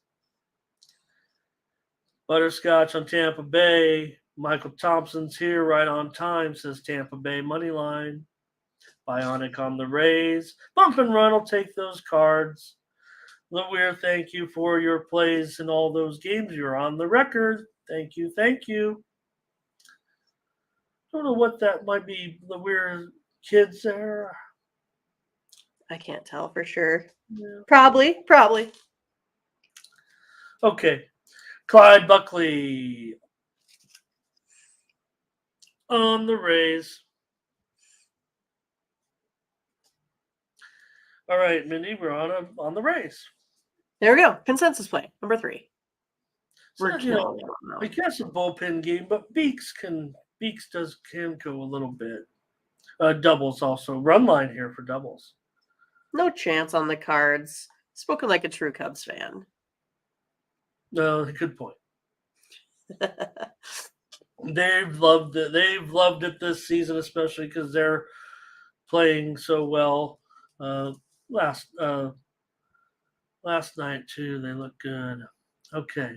Butterscotch on Tampa Bay. Michael Thompson's here right on time, says Tampa Bay money line. Bionic on the Rays. Bump and run will take those cards. Lawyer, thank you for your plays in all those games. You're on the record. Thank you. Thank you. Don't know what that might be. Lawyer kids there. I can't tell for sure. Yeah. Probably. Okay. Clyde Buckley on the Rays. All right, Mindy, we're on the Rays. There we go. Consensus play number 3. So, We're killing it now. I guess a bullpen game, but Beeks can go a little bit. Doubles also. Run line here for doubles. No chance on the Cards. Spoken like a true Cubs fan. No, good point. They've loved it. They've loved it this season, especially because they're playing so well. Last night too, they look good. Okay.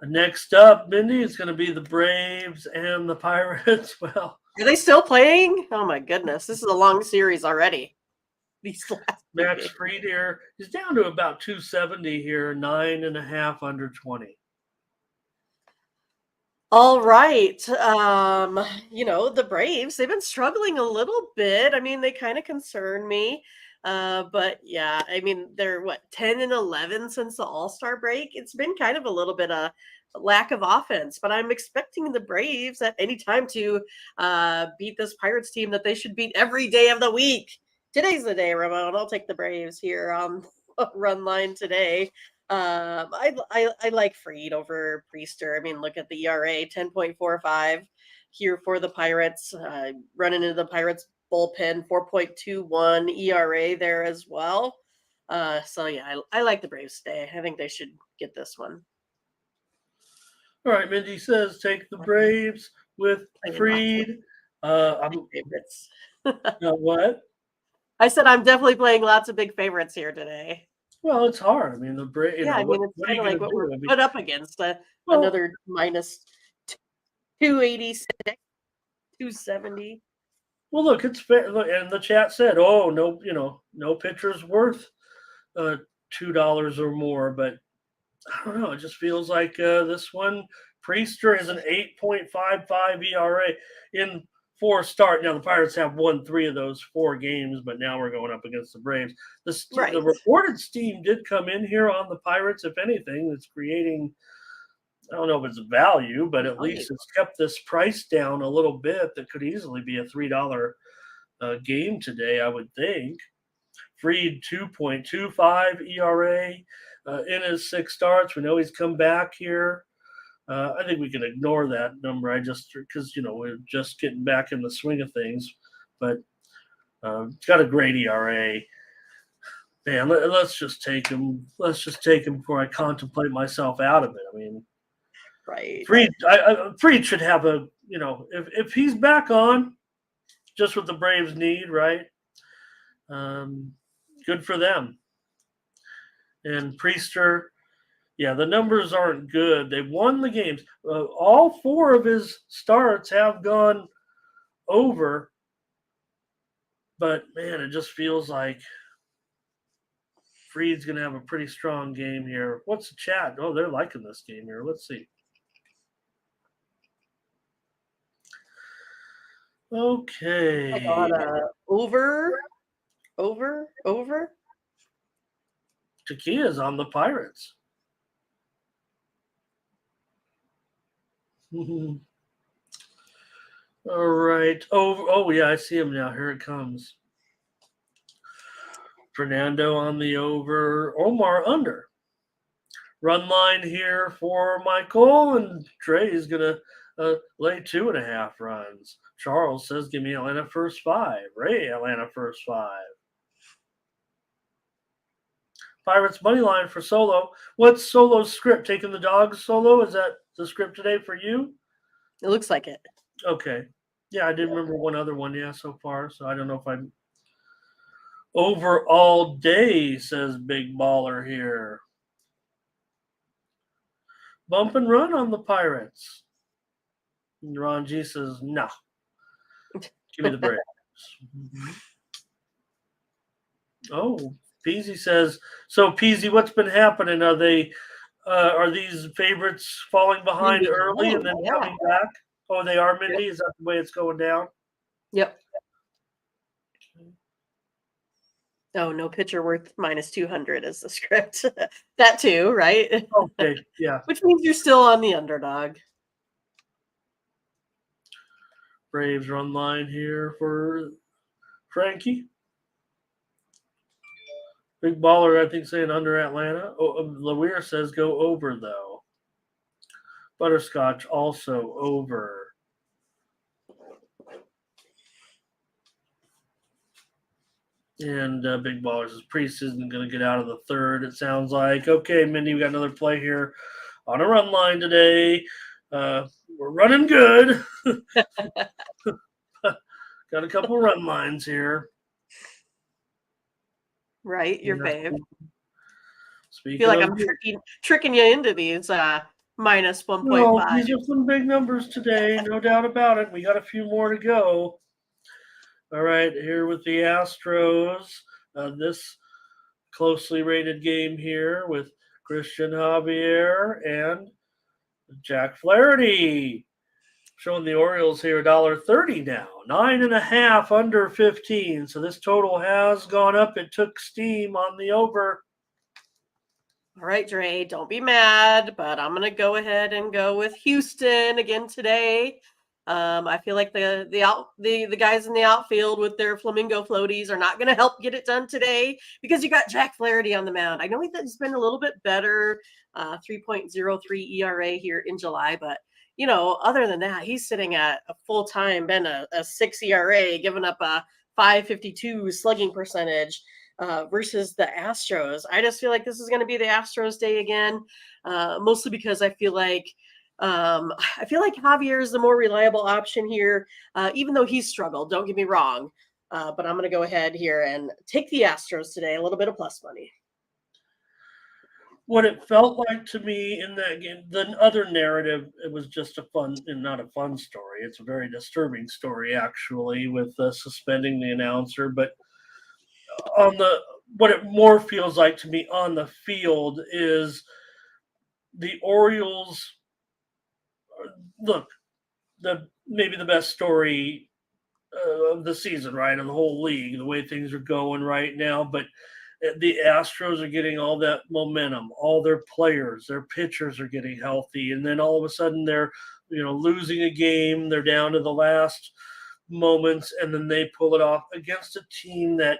Next up, Mindy, is going to be the Braves and the Pirates. Well, are they still playing? Oh my goodness, this is a long series already. These last Max Fried here is down to about 270 here, 9.5 under 20. All right. The Braves, they've been struggling a little bit. I mean, they kind of concern me. But yeah, I mean, they're 10 and 11 since the All-Star break. It's been kind of a little bit of lack of offense, but I'm expecting the Braves at any time to beat this Pirates team that they should beat every day of the week. Today's the day, Ramon. I'll take the Braves here on run line today. I like Fried over Priester. I mean, look at the ERA, 10.45 here for the Pirates. Running into the Pirates bullpen, 4.21 ERA there as well. So yeah, I like the Braves today. I think they should get this one. All right, Mindy says take the Braves with Fried. I'm favorites. What? I said I'm definitely playing lots of big favorites here today. Well, it's hard. I mean, the Braves. Yeah, I mean, it's kind of like what we're put up against. Another minus 286, 270. Well, look, it's fair. Look, and the chat said, "Oh, no, no pitcher's worth $2 or more." But I don't know. It just feels like this one. Priester has an 8.55 ERA in 4 starts. Now the Pirates have won 3 of those 4 games, but now we're going up against the Braves. The reported steam did come in here on the Pirates. If anything, it's creating. I don't know if it's value, but at least it's kept this price down a little bit. That could easily be a $3 game today, I would think. Fried 2.25 ERA in his 6 starts. We know he's come back here. I think we can ignore that number. Because we're just getting back in the swing of things. But he's got a great ERA. Man, let's just take him. Let's just take him before I contemplate myself out of it. I mean, right. Fried should have a. If he's back on, just what the Braves need, right? Good for them. And Priester, yeah, the numbers aren't good. They won the games. All 4 of his starts have gone over. But, man, it just feels like Fried's going to have a pretty strong game here. What's the chat? Oh, they're liking this game here. Let's see. Okay. I got over. Taquilla's on the Pirates. All right. Oh, yeah, I see him now. Here it comes. Fernando on the over. Omar under. Run line here for Michael, and Trey is going to lay 2.5 runs. Charles says, give me Atlanta first 5. Ray, Atlanta first 5. Pirates money line for Solo. What's Solo's script? Taking the dogs, Solo? Is that the script today for you? It looks like it. Okay. Yeah, I did remember one other one, so far. So I don't know if I'm over all day, says Big Baller here. Bump and run on the Pirates. And Ron G says, no. Give me the Braves. Oh, Peasy says, so Peasy, what's been happening? Are these favorites falling behind Mindy, early and then yeah. coming back? Oh, they are, Mindy? Yep. Is that the way it's going down? Yep. Oh, no pitcher worth minus 200 is the script. That too, right? Okay, yeah. Which means you're still on the underdog. Braves run line here for Frankie. Big baller, I think, saying under Atlanta. Lawyer says go over, though. Butterscotch also over. And Big Ballers is preseason going to get out of the third, it sounds like. Okay, Mindy, we got another play here on a run line today. We're running good. Got a couple run lines here. Right, your fave. I Speaking feel like of I'm tricking you into these minus 1.5. no, these are some big numbers today, no doubt about it. We got a few more to go. All right, here with the Astros. This closely rated game here with Christian Javier and Jack Flaherty. Showing the Orioles here $1.30 now. 9.5 under 15. So this total has gone up. It took steam on the over. All right, Dre, don't be mad, but I'm going to go ahead and go with Houston again today. I feel like the guys in the outfield with their flamingo floaties are not going to help get it done today because you got Jack Flaherty on the mound. I know he's been a little bit better, 3.03 ERA here in July, but other than that, he's sitting at a full-time been a 6 ERA, giving up a 5.52 slugging percentage versus the Astros. I just feel like this is going to be the Astros day again, mostly because I feel like Javier is the more reliable option here, even though he's struggled. Don't get me wrong, but I'm going to go ahead here and take the Astros today. A little bit of plus money. What it felt like to me in that game, the other narrative, it was just not a fun story. It's a very disturbing story, actually, with suspending the announcer. But what it more feels like to me on the field is the Orioles. Look, maybe the best story of the season, right, of the whole league, the way things are going right now. But the Astros are getting all that momentum. All their players, their pitchers are getting healthy, and then all of a sudden they're losing a game. They're down to the last moments, and then they pull it off against a team that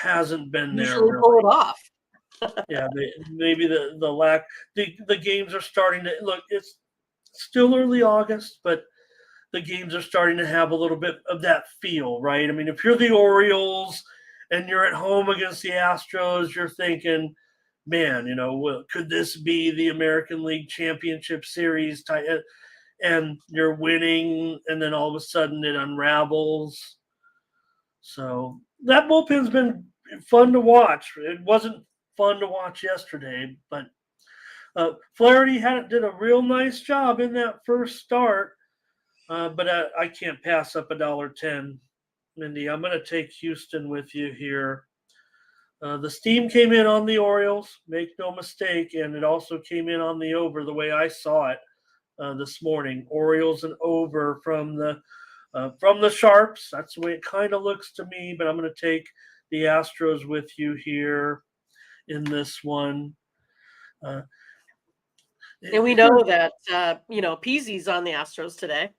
hasn't been there. Usually pull it off. Yeah, maybe the games are starting to look. It's still early August, but the games are starting to have a little bit of that feel, right? I mean, if you're the Orioles and you're at home against the Astros, you're thinking, man, could this be the American League Championship Series? And you're winning, and then all of a sudden it unravels. So that bullpen's been fun to watch. It wasn't fun to watch yesterday, but Flaherty did a real nice job in that first start. But I can't pass up $1.10, Mindy. I'm going to take Houston with you here. The steam came in on the Orioles, make no mistake, and it also came in on the over the way I saw it this morning. Orioles and over from the Sharps. That's the way it kind of looks to me, but I'm going to take the Astros with you here in this one. And we know that, Peasy's on the Astros today.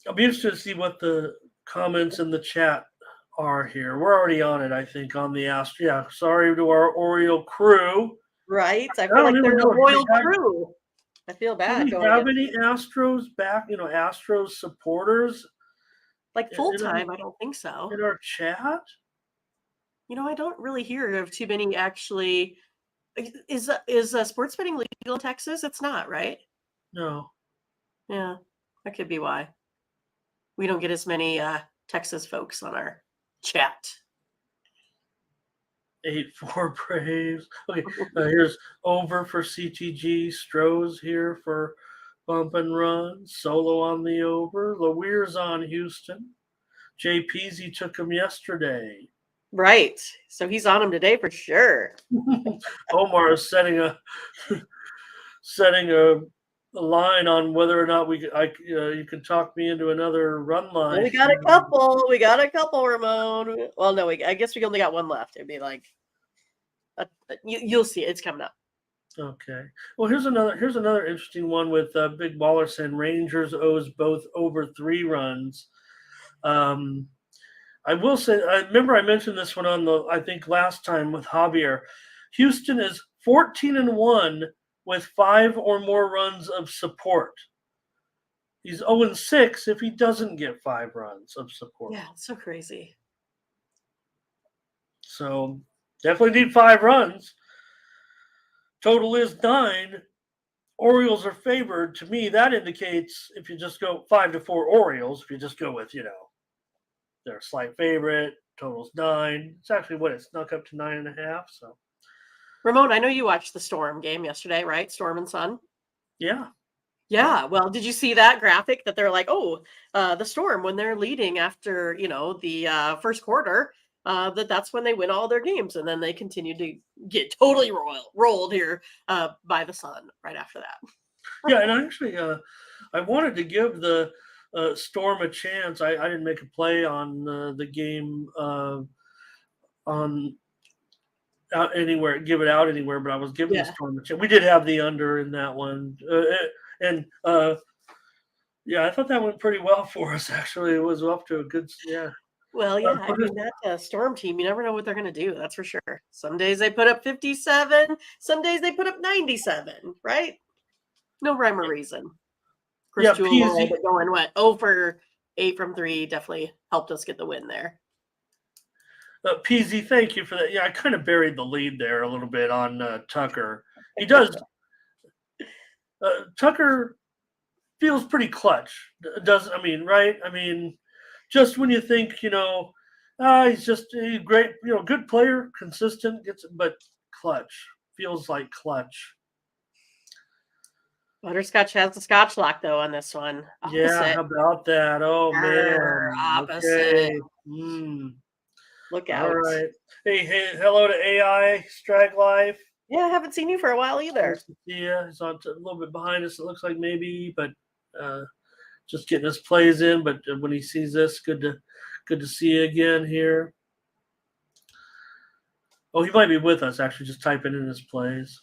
I'll be interested to see what the comments in the chat are here. We're already on it, I think, on the Astros. Yeah, sorry to our Oriole crew. Right? I feel like they're a loyal crew. I feel bad. Do we have any Astros back, Astros supporters? Like full-time, I don't think so. In our chat? I don't really hear of too many actually. Is sports betting legal in Texas? It's not, right? No. Yeah, that could be why. We don't get as many Texas folks on our chat. 8-4 Braves. Okay, here's over for CTG. Stroh's here for bump and run. Solo on the over. Lawier's on Houston. Jay Peasy took him yesterday. Right. So he's on him today for sure. Omar is setting a line on whether or not you can talk me into another run Well, line. we got a couple. We got a couple, Ramon. Well, no, I guess we only got one left. It'd be like, you'll see it. It's coming up. Okay. Well, here's another interesting one with Big Baller saying Rangers owes both over 3 runs. I will say, I remember I mentioned this one I think last time with Javier. Houston is 14-1 with 5 or more runs of support. He's 0-6 if he doesn't get 5 runs of support. Yeah, it's so crazy. So definitely need 5 runs. Total is 9. Orioles are favored. To me, that indicates if you just go 5-4 Orioles, if you just go with, they're a slight favorite, total's 9. It's actually what it snuck up to 9.5. So Ramon, I know you watched the Storm game yesterday, right? Storm and Sun. yeah. Yeah. Well, did you see that graphic that they're like, oh, the Storm when they're leading after the first quarter, that's when they win all their games, and then they continue to get totally rolled here by the Sun right after that. Yeah, and I wanted to give the Storm a chance. I didn't make a play on the game on out anywhere, give it out anywhere, but I was giving the Yeah. Storm a chance. We did have the under in that one, and yeah, I thought that went pretty well for us. Actually, it was off to a good yeah. Well, yeah. I mean, that Storm team, you never know what they're going to do. That's for sure. Some days they put up 57. Some days they put up 97. Right? No rhyme or reason. Chris Yeah, Jewell PZ. going what? 0 for 8 from 3 definitely helped us get the win there. PZ, thank you for that. Yeah, I kind of buried the lead there a little bit on Tucker. He does. Tucker feels pretty clutch. Doesn't I mean, right? I mean, just when you think, he's just a great, good player, consistent, but clutch. Feels like clutch. Butterscotch has the scotch lock though on this one. Yeah, Opposite. how about that? Oh man. Opposite. Okay. Look All out. right. Hey, hello to AI Strag Life. Yeah, I haven't seen you for a while either. Nice to see you. He's on a little bit behind us, it looks like maybe, but just getting his plays in. But when he sees this, good to see you again here. Oh, he might be with us, actually, just typing in his plays.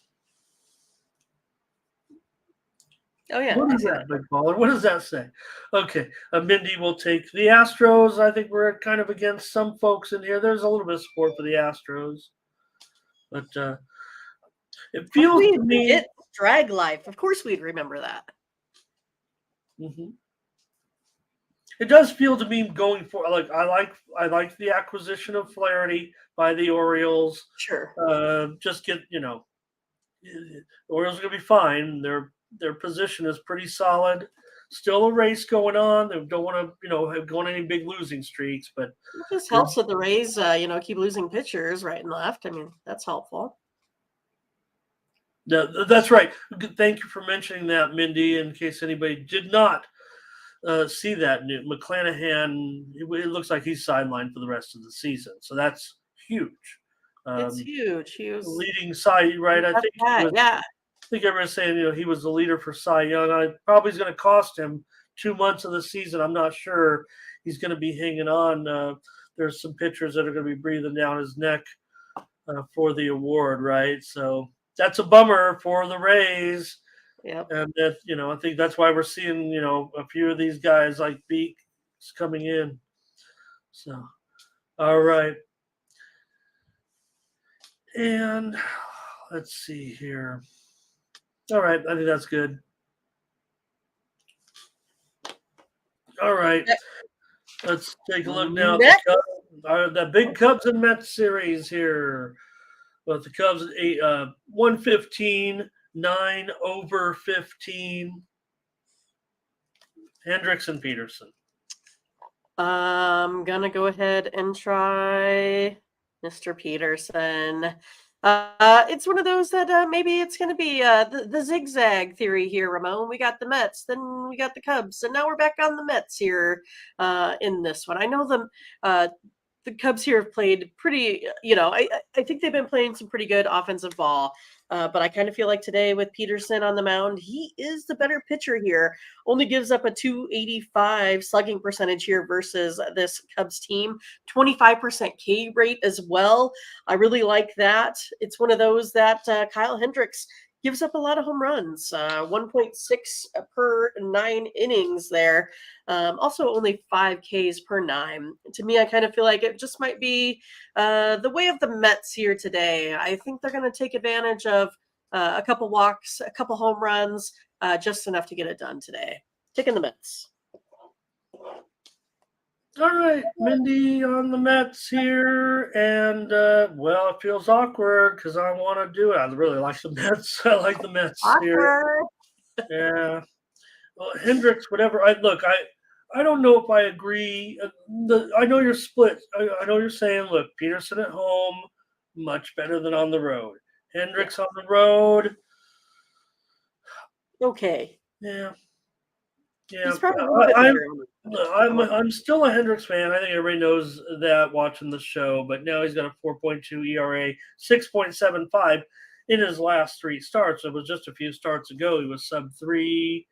Oh, yeah. What is that, big baller? What does that say? Okay. Mindy will take the Astros. I think we're kind of against some folks in here. There's a little bit of support for the Astros. But it feels to me. Drag Life. Of course we'd remember that. Mm-hmm. It does feel to me going for I like the acquisition of Flaherty by the Orioles. Sure. Just get the Orioles are gonna be fine. Their position is pretty solid. Still a race going on. They don't want to have gone any big losing streaks, but it just helps that the Rays keep losing pitchers right and left. I mean, that's helpful. That's right. Thank you for mentioning that, Mindy. In case anybody did not see that, McClanahan, it looks like he's sidelined for the rest of the season. So that's huge. It's huge. He was leading Cy, right? I think everyone's saying he was the leader for Cy Young. I probably is going to cost him 2 months of the season. I'm not sure he's going to be hanging on. There's some pitchers that are going to be breathing down his neck for the award, right? So that's a bummer for the Rays. Yeah. And that, I think that's why we're seeing, a few of these guys like Beeks coming in. So, all right. And let's see here. All right. I think that's good. All right. Let's take a look now at the big Cubs and Mets series here. Well, the Cubs 115, 9 over 15. Hendricks and Peterson. I'm gonna go ahead and try Mr. Peterson. It's one of those that maybe it's going to be the zigzag theory here, Ramon. We got the Mets, then we got the Cubs, and now we're back on the Mets here in this one. I know the the Cubs here have played pretty, I think they've been playing some pretty good offensive ball. But I kind of feel like today with Peterson on the mound, he is the better pitcher here. Only gives up a 285 slugging percentage here versus this Cubs team. 25% K rate as well. I really like that. It's one of those that Kyle Hendricks gives up a lot of home runs, 1.6 per 9 innings there. Also, only 5 Ks per 9. To me, I kind of feel like it just might be the way of the Mets here today. I think they're going to take advantage of a couple walks, a couple home runs, just enough to get it done today. Taking the Mets. All right, Mindy on the Mets here, and well, it feels awkward because I want to do it. I really like the Mets. I like the Mets here. Yeah, well, Hendricks, whatever. I don't know if I agree. I know you're split. I know you're saying, look, Peterson at home, much better than on the road. Hendricks on the road. Okay. Yeah. He's probably a little bit better. I'm still a Hendricks fan. I think everybody knows that watching the show, but now he's got a 4.2 ERA, 6.75 in his last 3 starts. It was just a few starts ago. He was sub 3,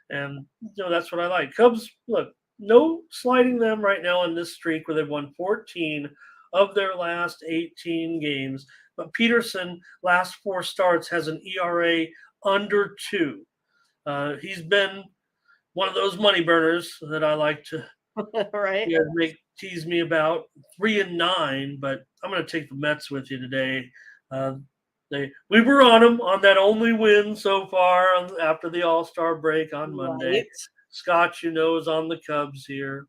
and that's what I like. Cubs, look, no sliding them right now on this streak where they've won 14 of their last 18 games. But Peterson, last 4 starts, has an ERA under 2. He's been one of those money burners that I like to right. Tease me about. 3-9, but I'm going to take the Mets with you today. We were on them on that only win so far after the All-Star break on Monday. Right. Scott, is on the Cubs here.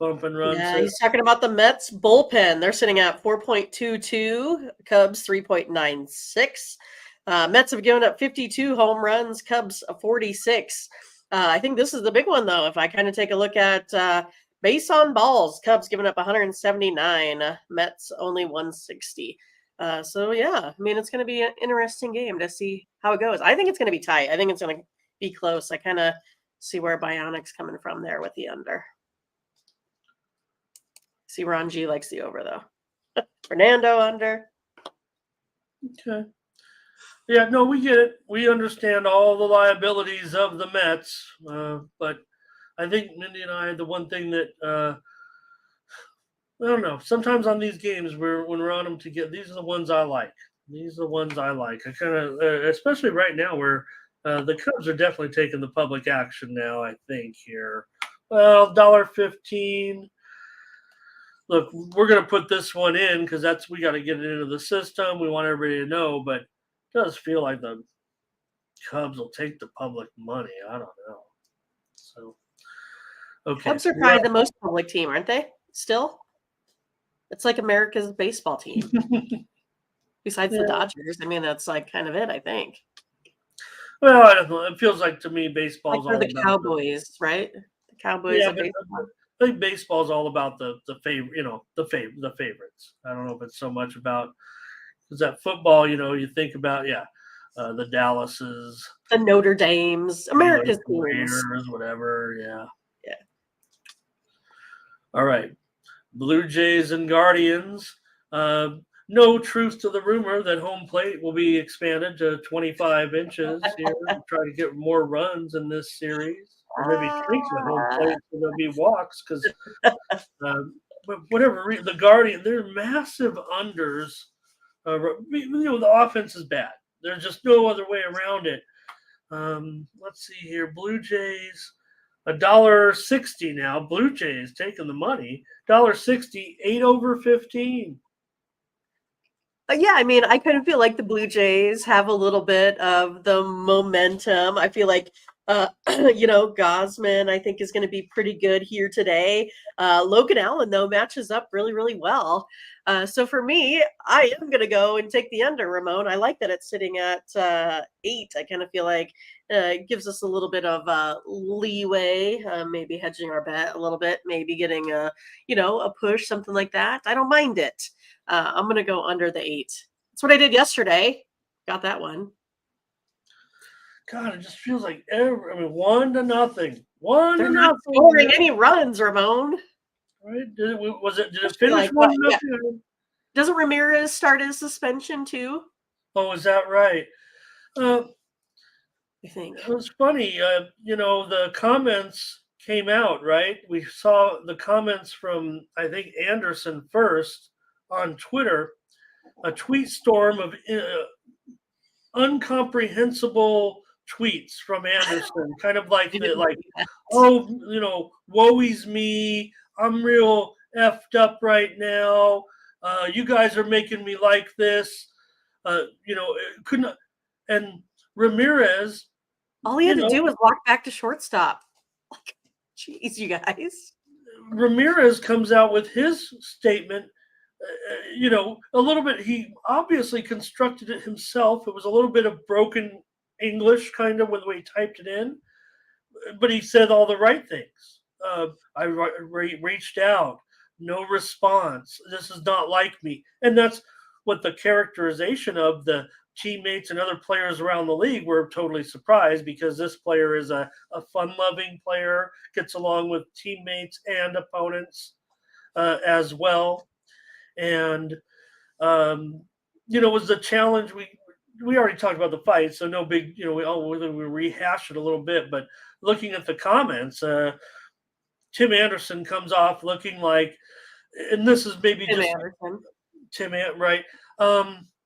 Bump and run. Yeah, he's talking about the Mets bullpen. They're sitting at 4.22, Cubs 3.96. Mets have given up 52 home runs, Cubs 46. I think this is the big one, though. If I kind of take a look at base on balls, Cubs giving up 179, Mets only 160. So, yeah, I mean, it's going to be an interesting game to see how it goes. I think it's going to be tight. I think it's going to be close. I kind of see where Bionic's coming from there with the under. See, Ron G likes the over, though. Fernando under. Okay. Yeah, no, we get it. We understand all the liabilities of the Mets, but I think Mindy and I, the one thing that I don't know. Sometimes on these games, when we're on them these are the ones I like. These are the ones I like. I kind of, especially right now, where the Cubs are definitely taking the public action now. I think here, well, $1.15. Look, we're going to put this one in because we got to get it into the system. We want everybody to know, but it does feel like the Cubs will take the public money. I don't know. So, okay. Cubs are probably the most public team, aren't they? Still? It's like America's baseball team. Besides the Dodgers. I mean, that's like kind of it, I think. Well, I don't know. It feels like to me baseball's all the about Cowboys, right? The Cowboys of baseball. I think baseball's all about the favorites. I don't know if it's so much about because that football, you think about the Dallases, the Notre Dames, America's Raiders, whatever. Yeah. Yeah. All right. Blue Jays and Guardians. No truth to the rumor that home plate will be expanded to 25 inches here to try to get more runs in this series. Or maybe shrink the home plate so there'll be walks because whatever the Guardian, they're massive unders. The offense is bad. There's just no other way around it. Let's see here. Blue Jays, $1.60 now. Blue Jays taking the money. $1.60, 8/15. Yeah, I mean, I kind of feel like the Blue Jays have a little bit of the momentum. I feel like, Gosman, I think, is going to be pretty good here today. Logan Allen, though, matches up really, really well. So for me, I am going to go and take the under, Ramon. I like that it's sitting at 8. I kind of feel like it gives us a little bit of leeway, maybe hedging our bet a little bit, maybe getting a push, something like that. I don't mind it. I'm going to go under the 8. That's what I did yesterday. Got that one. God, it just feels like 1-0. They're not scoring any runs, Ramon. right? Did it Be finish like, what? 1-0? Yeah. Doesn't Ramirez start his suspension too? Oh, is that right? Uh, I think. it was funny. The comments came out, right? We saw the comments from, I think, Anderson first on Twitter, a tweet storm of uncomprehensible tweets from Anderson, kind of like oh, woe's me. I'm real effed up right now. You guys are making me like this. It couldn't. And Ramirez, All he had to do was walk back to shortstop. Like, jeez, you guys. Ramirez comes out with his statement. A little bit. He obviously constructed it himself. It was a little bit of broken English, kind of, when we typed it in, but he said all the right things. I reached out, no response. This is not like me, and that's what the characterization of the teammates and other players around the league were totally surprised, because this player is a fun-loving player, gets along with teammates and opponents as well, and was the challenge. We already talked about the fight, so no big, we rehash it a little bit, but looking at the comments, Tim Anderson comes off looking like, and this is maybe Tim just Anderson. right.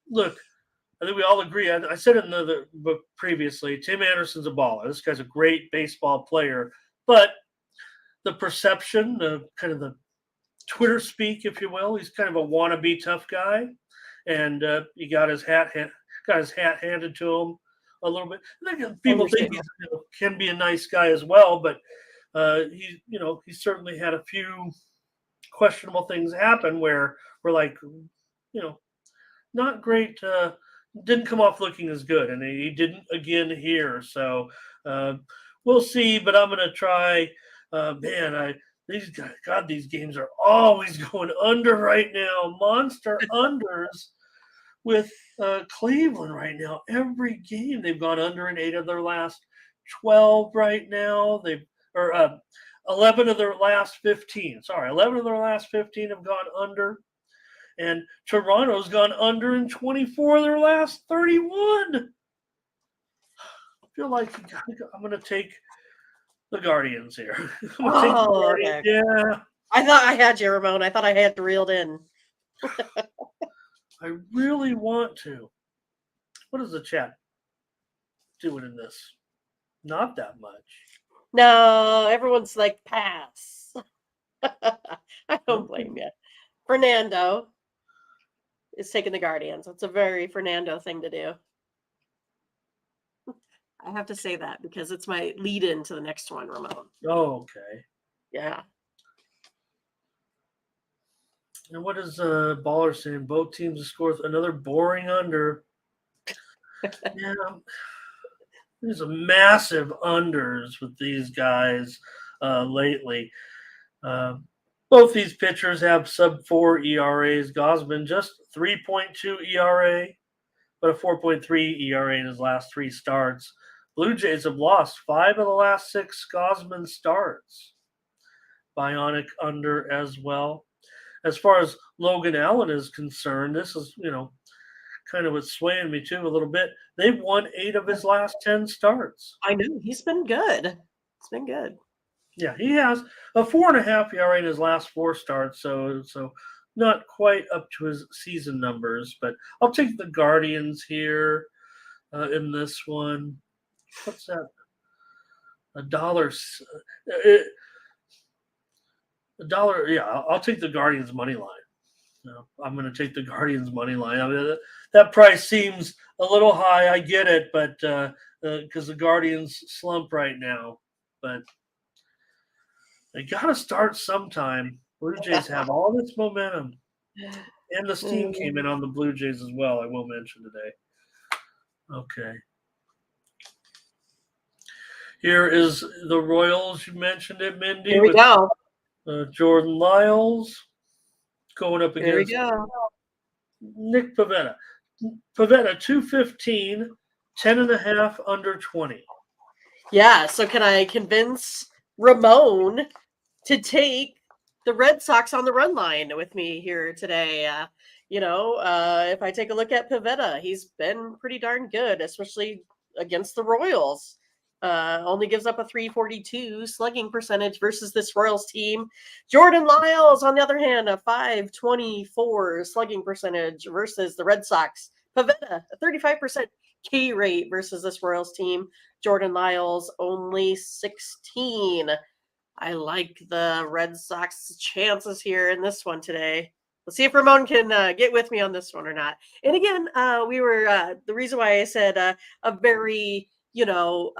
Look, I think we all agree. I said it in the book previously. Tim Anderson's a baller. This guy's a great baseball player, but the perception, kind of the Twitter speak, if you will, he's kind of a wannabe tough guy, and he got his hat handed to him a little bit. People think he can be a nice guy as well, but he certainly had a few questionable things happen where we're like, not great. Didn't come off looking as good, and he didn't again here. So we'll see. But I'm gonna try. These guys, God, these games are always going under right now. Monster unders with Cleveland right now. Every game they've gone under in 8 of their last 12 right now. 11 of their last 15. Sorry, 11 of their last 15 have gone under. And Toronto's gone under in 24 of their last 31. I feel like I'm going to take the Guardians here. Okay. Yeah. I thought I had you, Ramon. I thought I had you reeled in. I really want to. What is the chat doing in this? Not that much. No, everyone's like, pass. I don't blame you. Fernando is taking the Guardians. It's a very Fernando thing to do. I have to say that because it's my lead in to the next one, Ramon. Oh, okay. Yeah. And what is Baller saying? Both teams have scored another boring under. Yeah. There's a massive unders with these guys lately. Both these pitchers have sub-4 ERAs. Gosman just 3.2 ERA, but a 4.3 ERA in his last 3 starts. Blue Jays have lost 5 of the last 6 Gosman starts. Bionic under as well. As far as Logan Allen is concerned, this is, kind of what's swaying me too a little bit. They've won 8 of his last 10 starts. I know. He's been good. It's been good. Yeah, he has a 4.5 ERA in his last 4 starts, so not quite up to his season numbers. But I'll take the Guardians here in this one. What's that? $1. $1. Yeah, I'll take the Guardians money line. I'm going to take the Guardians money line. I mean, that price seems a little high. I get it, but because the Guardians slump right now, but they got to start sometime. Blue Jays have all this momentum, and the steam came in on the Blue Jays as well. I will mention today. Okay. Here is the Royals. You mentioned it, Mindy. Here we go. Jordan Lyles going up against Nick Pivetta. Pivetta, 215, 10.5 under 20. Yeah, so can I convince Ramon to take the Red Sox on the run line with me here today. If I take a look at Pivetta, he's been pretty darn good, especially against the Royals. Only gives up a 342 slugging percentage versus this Royals team. Jordan Lyles, on the other hand, a 524 slugging percentage versus the Red Sox. Pivetta, a 35% K rate versus this Royals team. Jordan Lyles, only 16. I like the Red Sox chances here in this one today. Let's see if Ramon can get with me on this one or not. And again, the reason why I said a very, what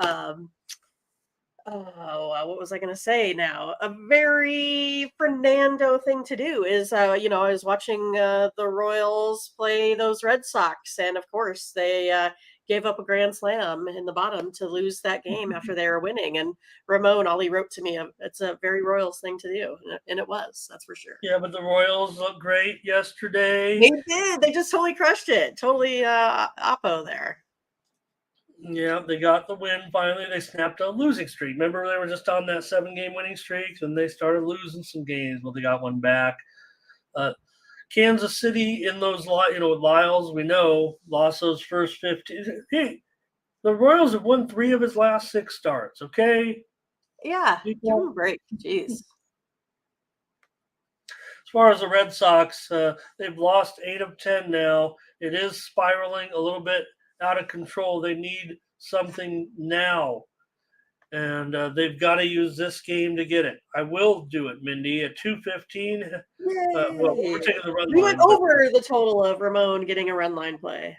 was I going to say now? A very Fernando thing to do is, I was watching the Royals play those Red Sox, and of course they gave up a grand slam in the bottom to lose that game after they were winning. And Ramon, all he wrote to me, it's a very Royals thing to do, and it was, that's for sure. Yeah, but the Royals looked great yesterday. They did. They just totally crushed it. Totally oppo there. Yeah, they got the win finally. They snapped a losing streak. Remember, they were just on that 7-game winning streak, and they started losing some games. Well, they got one back. Kansas City in those, with Lyles, we know, lost those first 15. Hey, the Royals have won 3 of his last 6 starts, okay? Yeah, give him a break. Jeez. As far as the Red Sox, they've lost 8 of 10 now. It is spiraling a little bit out of control. They need something now. And they've got to use this game to get it. I will do it, Mindy, at 2:15. We're taking the run line. We went over the total of Ramon getting a run line play.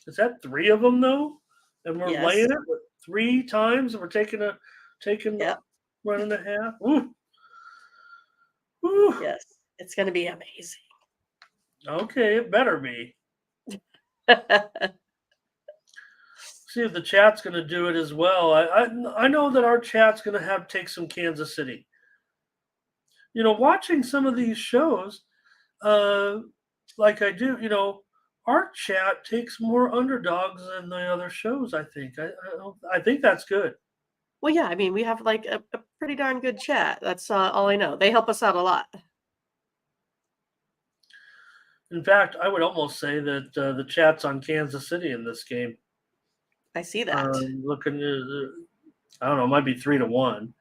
Is that 3 of them, though? And we're laying it with 3 times, and we're taking yep. 1.5. Ooh. Ooh. Yes, it's going to be amazing. Okay, it better be. See if the chat's going to do it as well. I know that our chat's going to take some Kansas City. Watching some of these shows, like I do, our chat takes more underdogs than the other shows. I think. I think that's good. Well, yeah. I mean, we have like a pretty darn good chat. That's all I know. They help us out a lot. In fact, I would almost say that the chat's on Kansas City in this game. I see that. Looking, I don't know, it might be 3-1.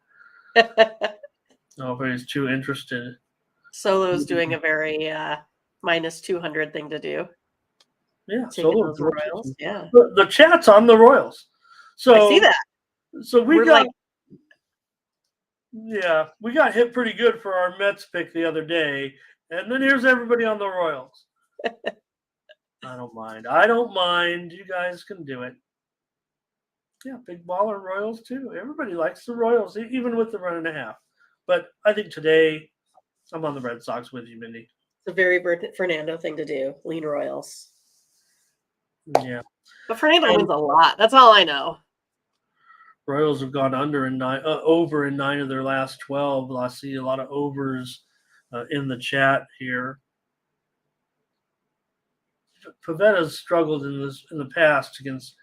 If anybody's too interested. Solo's doing a very minus 200 thing to do. Yeah, Solo Royals. Yeah, the chat's on the Royals. So I see that. So we got we got hit pretty good for our Mets pick the other day, and then here's everybody on the Royals. I don't mind. You guys can do it. Yeah, big baller Royals too. Everybody likes the Royals, even with the 1.5. But I think today I'm on the Red Sox with you, Mindy. It's a very Fernando thing to do. Lean Royals. Yeah. But Fernando wins a lot. That's all I know. Royals have gone over in 9 of their last 12. I see a lot of overs in the chat here. Pavetta's struggled in the past against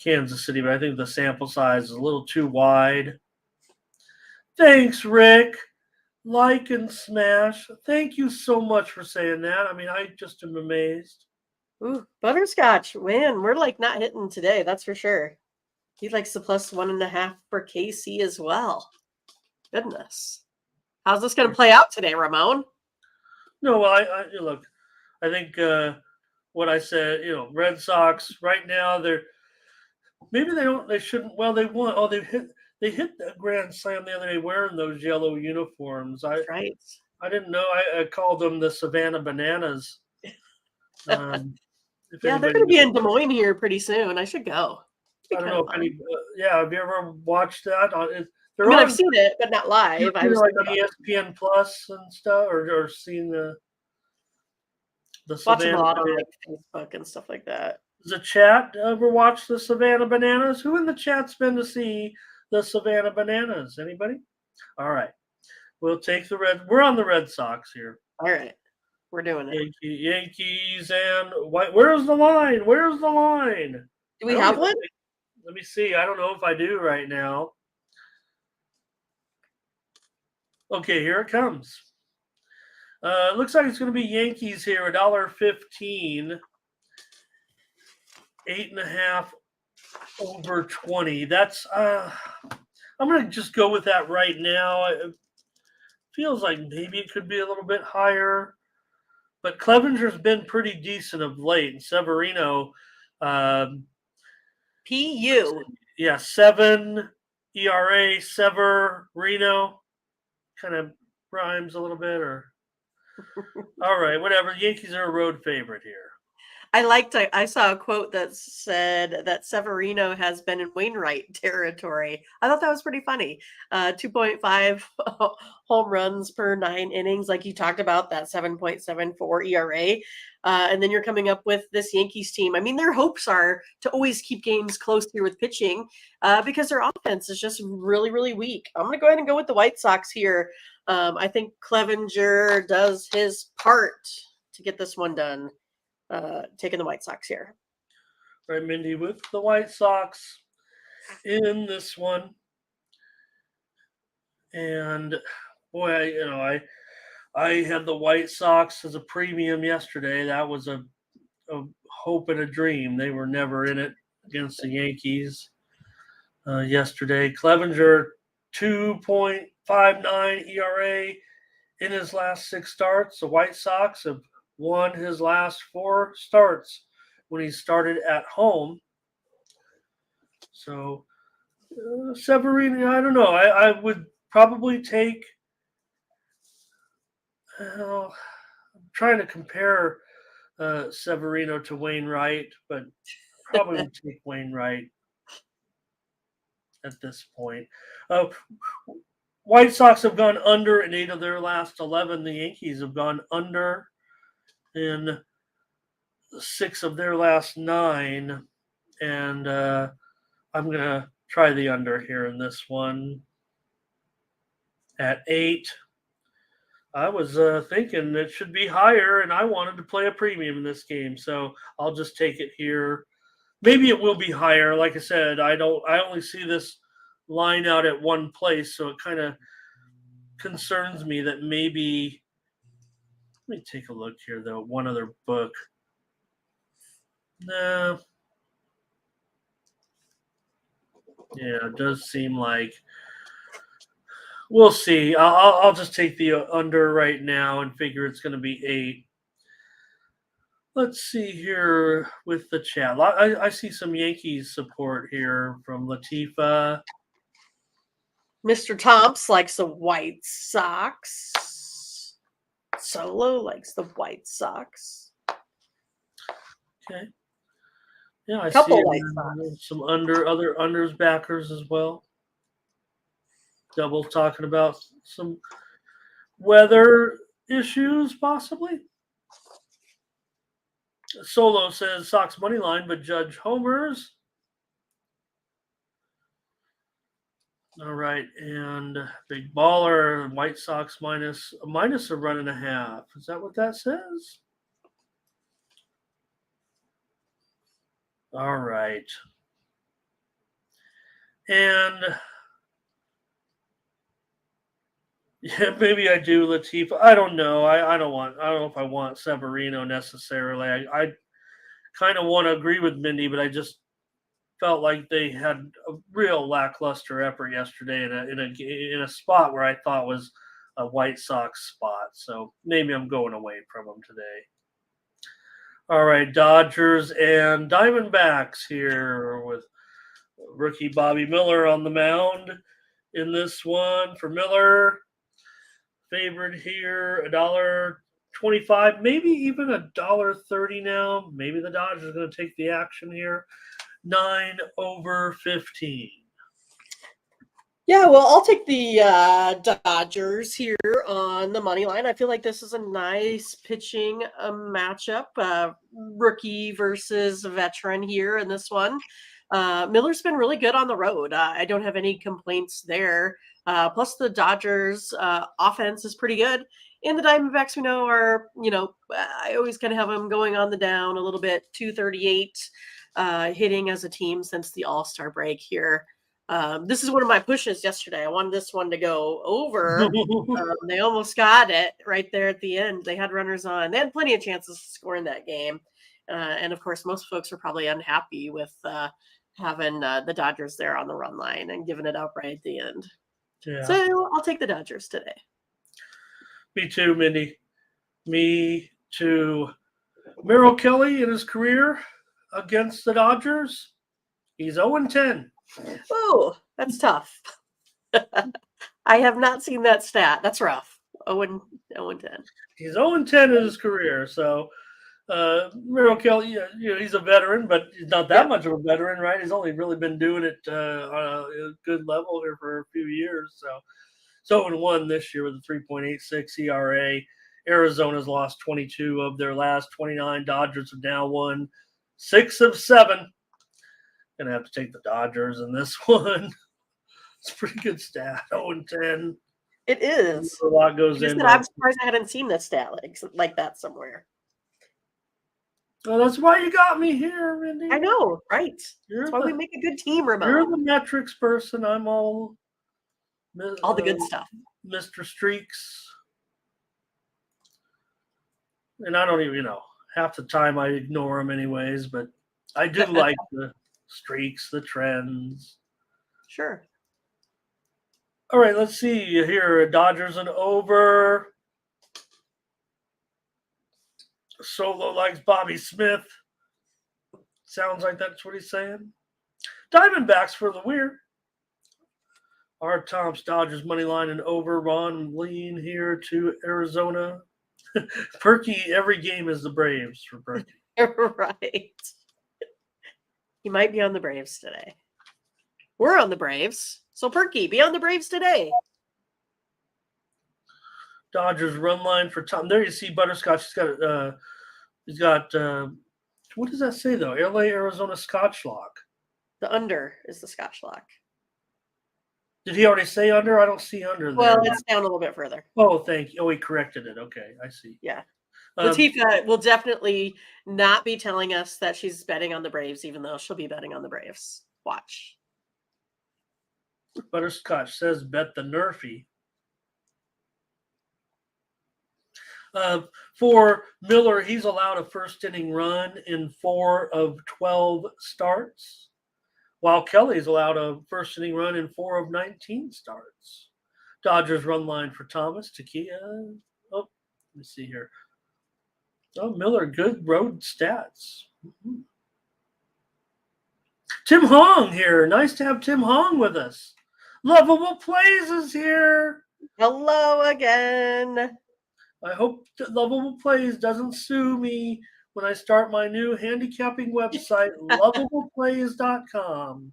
Kansas City, but I think the sample size is a little too wide. Thanks, Rick. Like and smash. Thank you so much for saying that. I mean, I just am amazed. Ooh, butterscotch. Man, we're like not hitting today. That's for sure. He likes the plus 1.5 for KC as well. Goodness. How's this going to play out today, Ramon? No, well, I look, I think what I said, Red Sox right now, they shouldn't. Well, they won. Oh, they hit the grand slam the other day wearing those yellow uniforms. Right. I didn't know. I called them the Savannah Bananas. Yeah, they're going to be in Des Moines here pretty soon. I should go. I don't know if any. Have you ever watched that? I've seen it, but not live. I was like on ESPN Plus and stuff, or seen the watching a lot on like Facebook and stuff like that. Does the chat ever watch the Savannah Bananas? Who in the chat's been to see the Savannah Bananas? Anybody? All right, we'll take the Red. We're on the Red Sox here. All right, we're doing it. Yankees and White. Where's the line? Do we have one? Let me see. I don't know if I do right now. Okay, here it comes. Looks like it's going to be Yankees here, $1.15, 8.5 over 20. That's I'm going to just go with that right now. It feels like maybe it could be a little bit higher, but Clevenger's been pretty decent of late, and Severino, um, PU. yeah, 7 ERA, Severino, kind of rhymes a little bit, or all right, whatever. Yankees are a road favorite here. I saw a quote that said that Severino has been in Wainwright territory. I thought that was pretty funny. 2.5 home runs per 9 innings, like you talked about, that 7.74 ERA. And then you're coming up with this Yankees team. I mean, their hopes are to always keep games close here with pitching because their offense is just really, really weak. I'm going to go ahead and go with the White Sox here. I think Clevenger does his part to get this one done. Taking the White Sox here. Right, Mindy, with the White Sox in this one. And boy, I had the White Sox as a premium yesterday. That was a hope and a dream. They were never in it against the Yankees yesterday. Clevenger, 2.59 ERA in his last 6 starts. The White Sox have won his last 4 starts when he started at home. So, Severino, I don't know. I would probably take. I'm trying to compare Severino to Wainwright, but probably would take Wainwright at this point. Uh, White Sox have gone under in 8 of their last 11. The Yankees have gone under in 6 of their last 9. And I'm going to try the under here in this one at 8. I was thinking it should be higher, and I wanted to play a premium in this game, so I'll just take it here. Maybe it will be higher. Like I said, I only see this line out at one place, so it kind of concerns me that maybe. Let me take a look here, though. One other book. No. Yeah, it does seem like. We'll see. I'll just take the under right now and figure it's going to be 8. Let's see here with the chat. I see some Yankees support here from Latifa. Mr. Tomps likes the White Sox. Solo likes the White Sox. Okay. Yeah, I Couple see White Sox. some other unders backers as well. Double talking about some weather issues possibly. Solo says Sox money line, but Judge homers. All right, and Big Baller, White Sox minus a run and a half. Is that what that says? All right. And yeah, maybe I do Latifa. I don't know. I don't know if I want Severino necessarily. I kind of want to agree with Mindy, but I just felt like they had a real lackluster effort yesterday in a spot where I thought was a White Sox spot. So maybe I'm going away from them today. All right, Dodgers and Diamondbacks here with rookie Bobby Miller on the mound in this one. For Miller, favorite here, $1.25, maybe even $1.30 now. Maybe the Dodgers are going to take the action here. 9 over 15. Yeah, well, I'll take the Dodgers here on the money line. I feel like this is a nice pitching matchup. Rookie versus veteran here in this one. Miller's been really good on the road. I don't have any complaints there. Plus, the Dodgers' offense is pretty good. And the Diamondbacks, we know, are, I always kind of have them going on the down a little bit, 238 hitting as a team since the All-Star break here. This is one of my pushes yesterday. I wanted this one to go over. They almost got it right there at the end. They had runners on. They had plenty of chances to score in that game. And of course, most folks are probably unhappy with having the Dodgers there on the run line and giving it up right at the end. Yeah. So I'll take the Dodgers today. Me too, Mindy. Me too. Merrill Kelly in his career against the Dodgers, he's 0-10. Oh, that's tough. I have not seen that stat. That's rough. 0-10. He's 0-10 in his career. So Merrill Kelly, he's a veteran, but he's not that much of a veteran, right? He's only really been doing it on a good level here for a few years. So 0-1 this year with a 3.86 ERA. Arizona's lost 22 of their last 29. Dodgers have now won 6 of 7. Gonna have to take the Dodgers in this one. It's a pretty good stat. 0-10. It is. A lot goes in. I'm surprised I hadn't seen this stat like that somewhere. Well, that's why you got me here, Mindy. I know, right? That's why we make a good team, Ramon. You're the metrics person. I'm all the good stuff. Mr. Streaks. And I don't even, half the time I ignore them anyways, but I do like the streaks, the trends. Sure. All right, let's see here. Dodgers and over. Solo likes Bobby Smith. Sounds like that's what he's saying. Diamondbacks for the weird. Our Tom's Dodgers money line and over. Ron lean here to Arizona. Perky, every game is the Braves for Perky. Right. He might be on the Braves today. We're on the Braves. So Perky, be on the Braves today. Dodgers run line for Tom. There you see Butterscotch. He's got what does that say though? LA, Arizona Scotch lock. The under is the Scotch lock. Did he already say under? I don't see under there. Well, it's down a little bit further. Oh, thank you. Oh, he corrected it. Okay, I see. Yeah. Latifah will definitely not be telling us that she's betting on the Braves, even though she'll be betting on the Braves. Watch. Butterscotch says bet the Nerfy. For Miller, he's allowed a first inning run in 4 of 12 starts, while Kelly's allowed a first inning run in 4 of 19 starts. Dodgers run line for Thomas. Takia. Oh, let me see here. Oh, Miller, good road stats. Mm-hmm. Tim Hong here. Nice to have Tim Hong with us. Lovable Plays is here. Hello again. I hope that Lovable Plays doesn't sue me when I start my new handicapping website, lovableplays.com.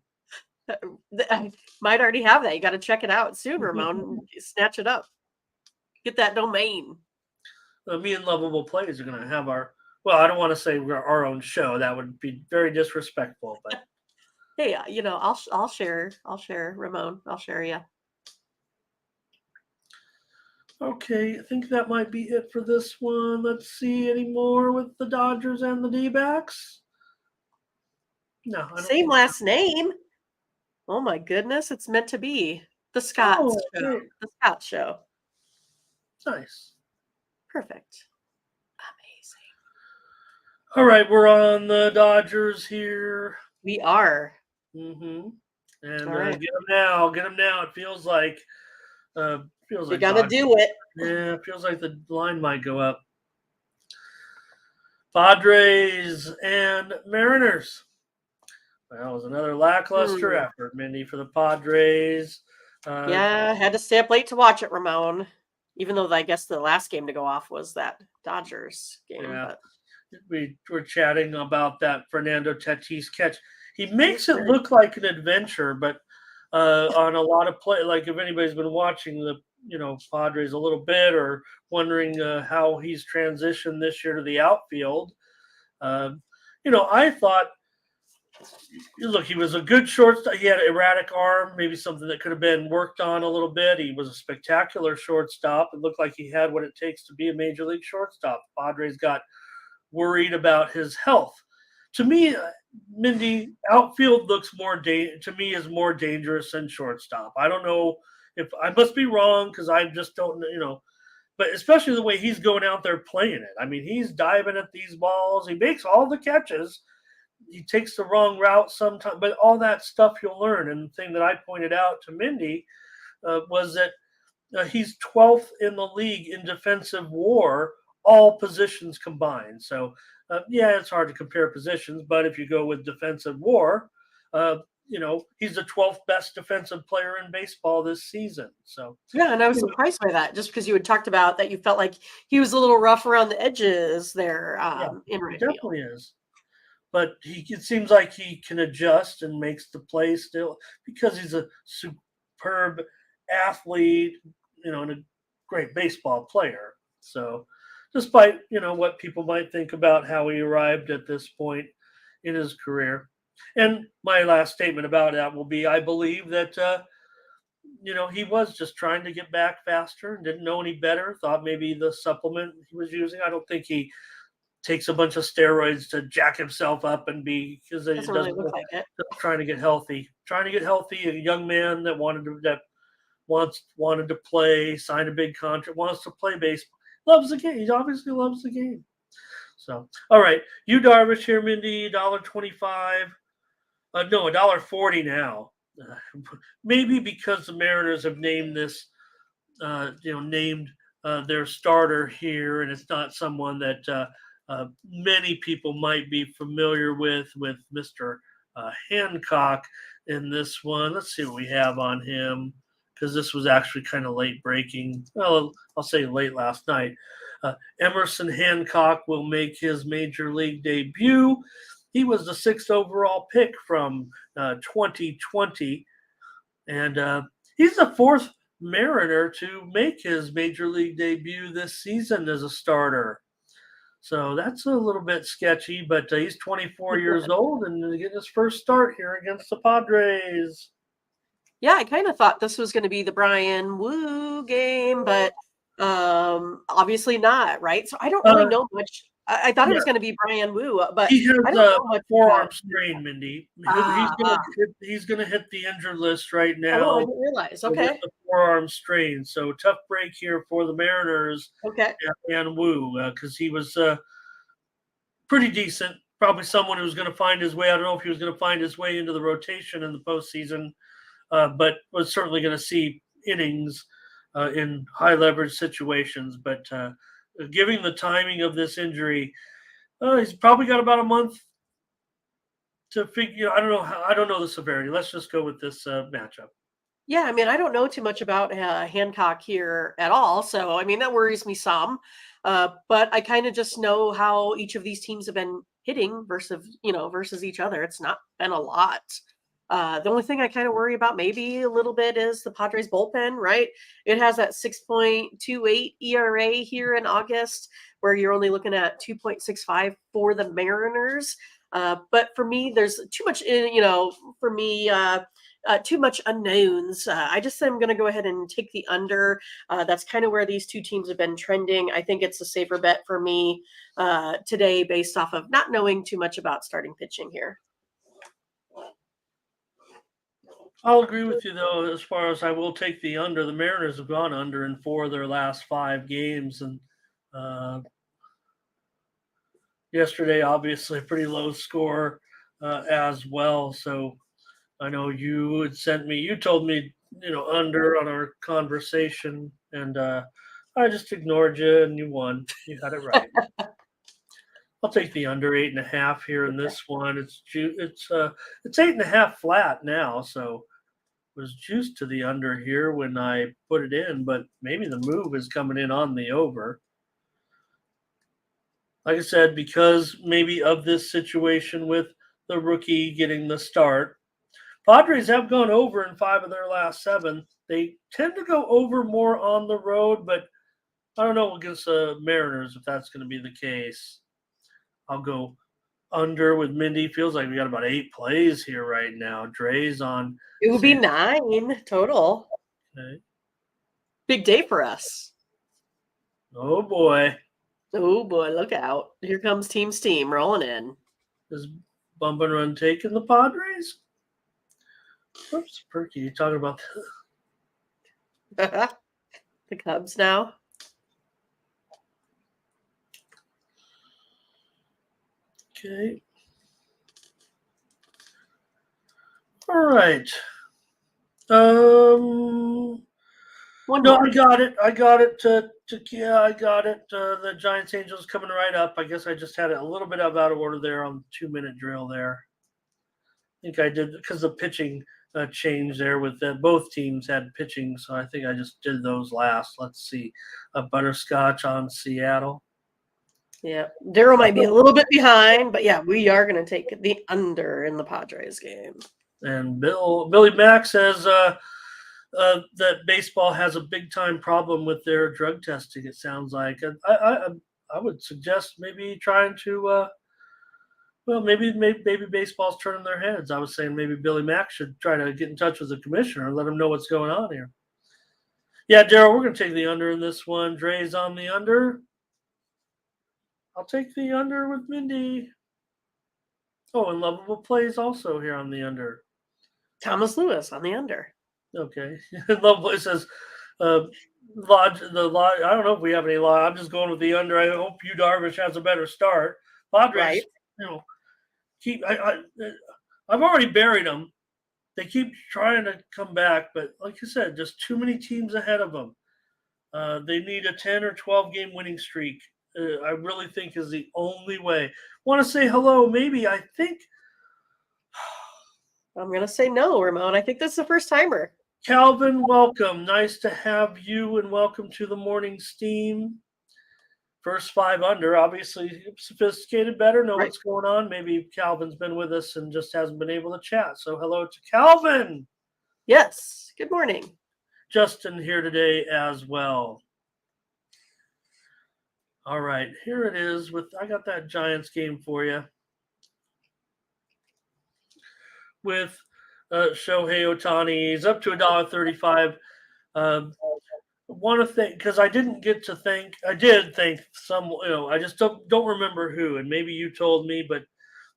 I might already have that. You got to check it out soon, Ramon. Snatch it up. Get that domain. Me and Lovable Plays are going to have I don't want to say we're our own show. That would be very disrespectful. But hey, I'll share. I'll share, Ramon. I'll share you. Okay, I think that might be it for this one. Let's see any more with the Dodgers and the D-backs. No, I don't Same last name. Oh my goodness, it's meant to be the Scott's show. Okay. The Scott show. Nice. Perfect. Amazing. All right, we're on the Dodgers here. We are. Mm-hmm. And right. Get them now. Get them now. It feels like You gotta do it. Yeah, it feels like the line might go up. Padres and Mariners. Well, it was another lackluster effort, Mindy, for the Padres. Yeah, had to stay up late to watch it, Ramon. Even though I guess the last game to go off was that Dodgers game. Yeah. But We were chatting about that Fernando Tatis catch. He makes it look like an adventure, but on a lot of play, like if anybody's been watching the Padres a little bit or wondering how he's transitioned this year to the outfield, I thought, look, he was a good shortstop. He had an erratic arm, maybe something that could have been worked on a little bit. He was a spectacular shortstop. It looked like he had what it takes to be a major league shortstop. Padres got worried about his health. To me, Mindy, outfield looks to me is more dangerous than shortstop. I don't know if I must be wrong because I just don't know. But especially the way he's going out there playing it. I mean, he's diving at these balls. He makes all the catches. He takes the wrong route sometimes, but all that stuff you'll learn. And the thing that I pointed out to Mindy was that he's 12th in the league in defensive WAR, all positions combined. So, yeah, it's hard to compare positions, but if you go with defensive WAR, he's the 12th best defensive player in baseball this season. So, Yeah, and I was surprised by that, just because you had talked about that you felt like he was a little rough around the edges there in right he field. definitely is. But it seems like he can adjust and makes the play still because he's a superb athlete, and a great baseball player. So, despite what people might think about how he arrived at this point in his career, and my last statement about that will be: I believe that he was just trying to get back faster and didn't know any better. Thought maybe the supplement he was using. I don't think he takes a bunch of steroids to jack himself up and because he Doesn't really look like it. trying to get healthy. A young man that wanted to play, sign a big contract, wants to play baseball, loves the game. He obviously loves the game. So, all right, you Darvish here, Mindy, $1.25. No, $1.40 now. Maybe because the Mariners have named this, named their starter here, and it's not someone that many people might be familiar with Mr. Hancock in this one. Let's see what we have on him because this was actually kind of late breaking. Well, I'll say late last night. Emerson Hancock will make his major league debut. He was the 6th overall pick from 2020, and he's the 4th Mariner to make his major league debut this season as a starter. So that's a little bit sketchy, but he's 24 years old and getting his first start here against the Padres. Yeah, I kind of thought this was going to be the Brian Woo game, but obviously not, right? So I don't really know much. I thought it was going to be Brian Woo, but he has I don't know much forearm about strain, Mindy. Ah, He's gonna hit the injured list right oh, I now didn't realize. with Okay. the forearm strain. So tough break here for the Mariners Okay. and Woo because he was pretty decent. Probably someone who was going to find his way. I don't know if he was going to find his way into the rotation in the postseason, but was certainly going to see innings in high leverage situations. But giving the timing of this injury, he's probably got about a month to figure. I don't know the severity. Let's just go with this matchup. Yeah, I mean, I don't know too much about Hancock here at all, so I mean that worries me some. But I kind of just know how each of these teams have been hitting versus each other. It's not been a lot. The only thing I kind of worry about maybe a little bit is the Padres bullpen, right? It has that 6.28 ERA here in August, where you're only looking at 2.65 for the Mariners. But for me, there's too much for me. Too much unknowns. I just am going to go ahead and take the under. That's kind of where these two teams have been trending. I think it's a safer bet for me today based off of not knowing too much about starting pitching here. I'll agree with you though, as far as I will take the under. The Mariners have gone under in 4 of their last 5 games, and yesterday obviously a pretty low score as well. So I know you told me under on our conversation, and I just ignored you, and you won. You had it right. I'll take the under 8.5 here in this one. It's 8.5 flat now, so was juiced to the under here when I put it in, but maybe the move is coming in on the over. Like I said, because maybe of this situation with the rookie getting the start. Padres have gone over in 5 of their last 7. They tend to go over more on the road, but I don't know against the Mariners if that's going to be the case. I'll go under with Mindy. Feels like we got about 8 plays here right now. Dre's on. It would be 9 total. Okay. Big day for us. Oh boy. Oh boy, look out. Here comes Team Steam rolling in. Is bump and run taking the Padres? Oops, Perky, you talking about The Cubs now. Okay. All right. One No, more. I got it. I got it. Yeah, I got it. The Giants Angels coming right up. I guess I just had it a little bit out of order there on the 2-minute drill there. I think I did because the pitching change there with both teams had pitching, so I think I just did those last. Let's see, a butterscotch on Seattle. Yeah, Daryl might be a little bit behind, but yeah, we are going to take the under in the Padres game. And Billy Mack says that baseball has a big time problem with their drug testing. It sounds like I would suggest maybe trying to. Well, maybe baseball's turning their heads. I was saying maybe Billy Mack should try to get in touch with the commissioner and let him know what's going on here. Yeah, Daryl, we're going to take the under in this one. Dre's on the under. I'll take the under with Mindy. Oh, and Lovable plays also here on the under. Thomas Lewis on the under. Okay. Lovable says, I don't know if we have any law. I'm just going with the under. I hope you Darvish has a better start. Padres, Right. I've already buried them. They keep trying to come back, but like you said, just too many teams ahead of them. They need a 10 or 12 game winning streak. I really think is the only way. Want to say hello? Maybe I think I'm going to say no, Ramon. I think that's the first timer. Calvin, welcome. Nice to have you, and welcome to the morning steam. First 5 under, obviously sophisticated, better, know what's going on. Maybe Calvin's been with us and just hasn't been able to chat. So hello to Calvin. Yes. Good morning. Justin here today as well. All right, here it is. I got that Giants game for you with Shohei Ohtani. He's up to $1.35. Want to thank because I didn't get to thank. I did thank some. I just don't remember who, and maybe you told me, but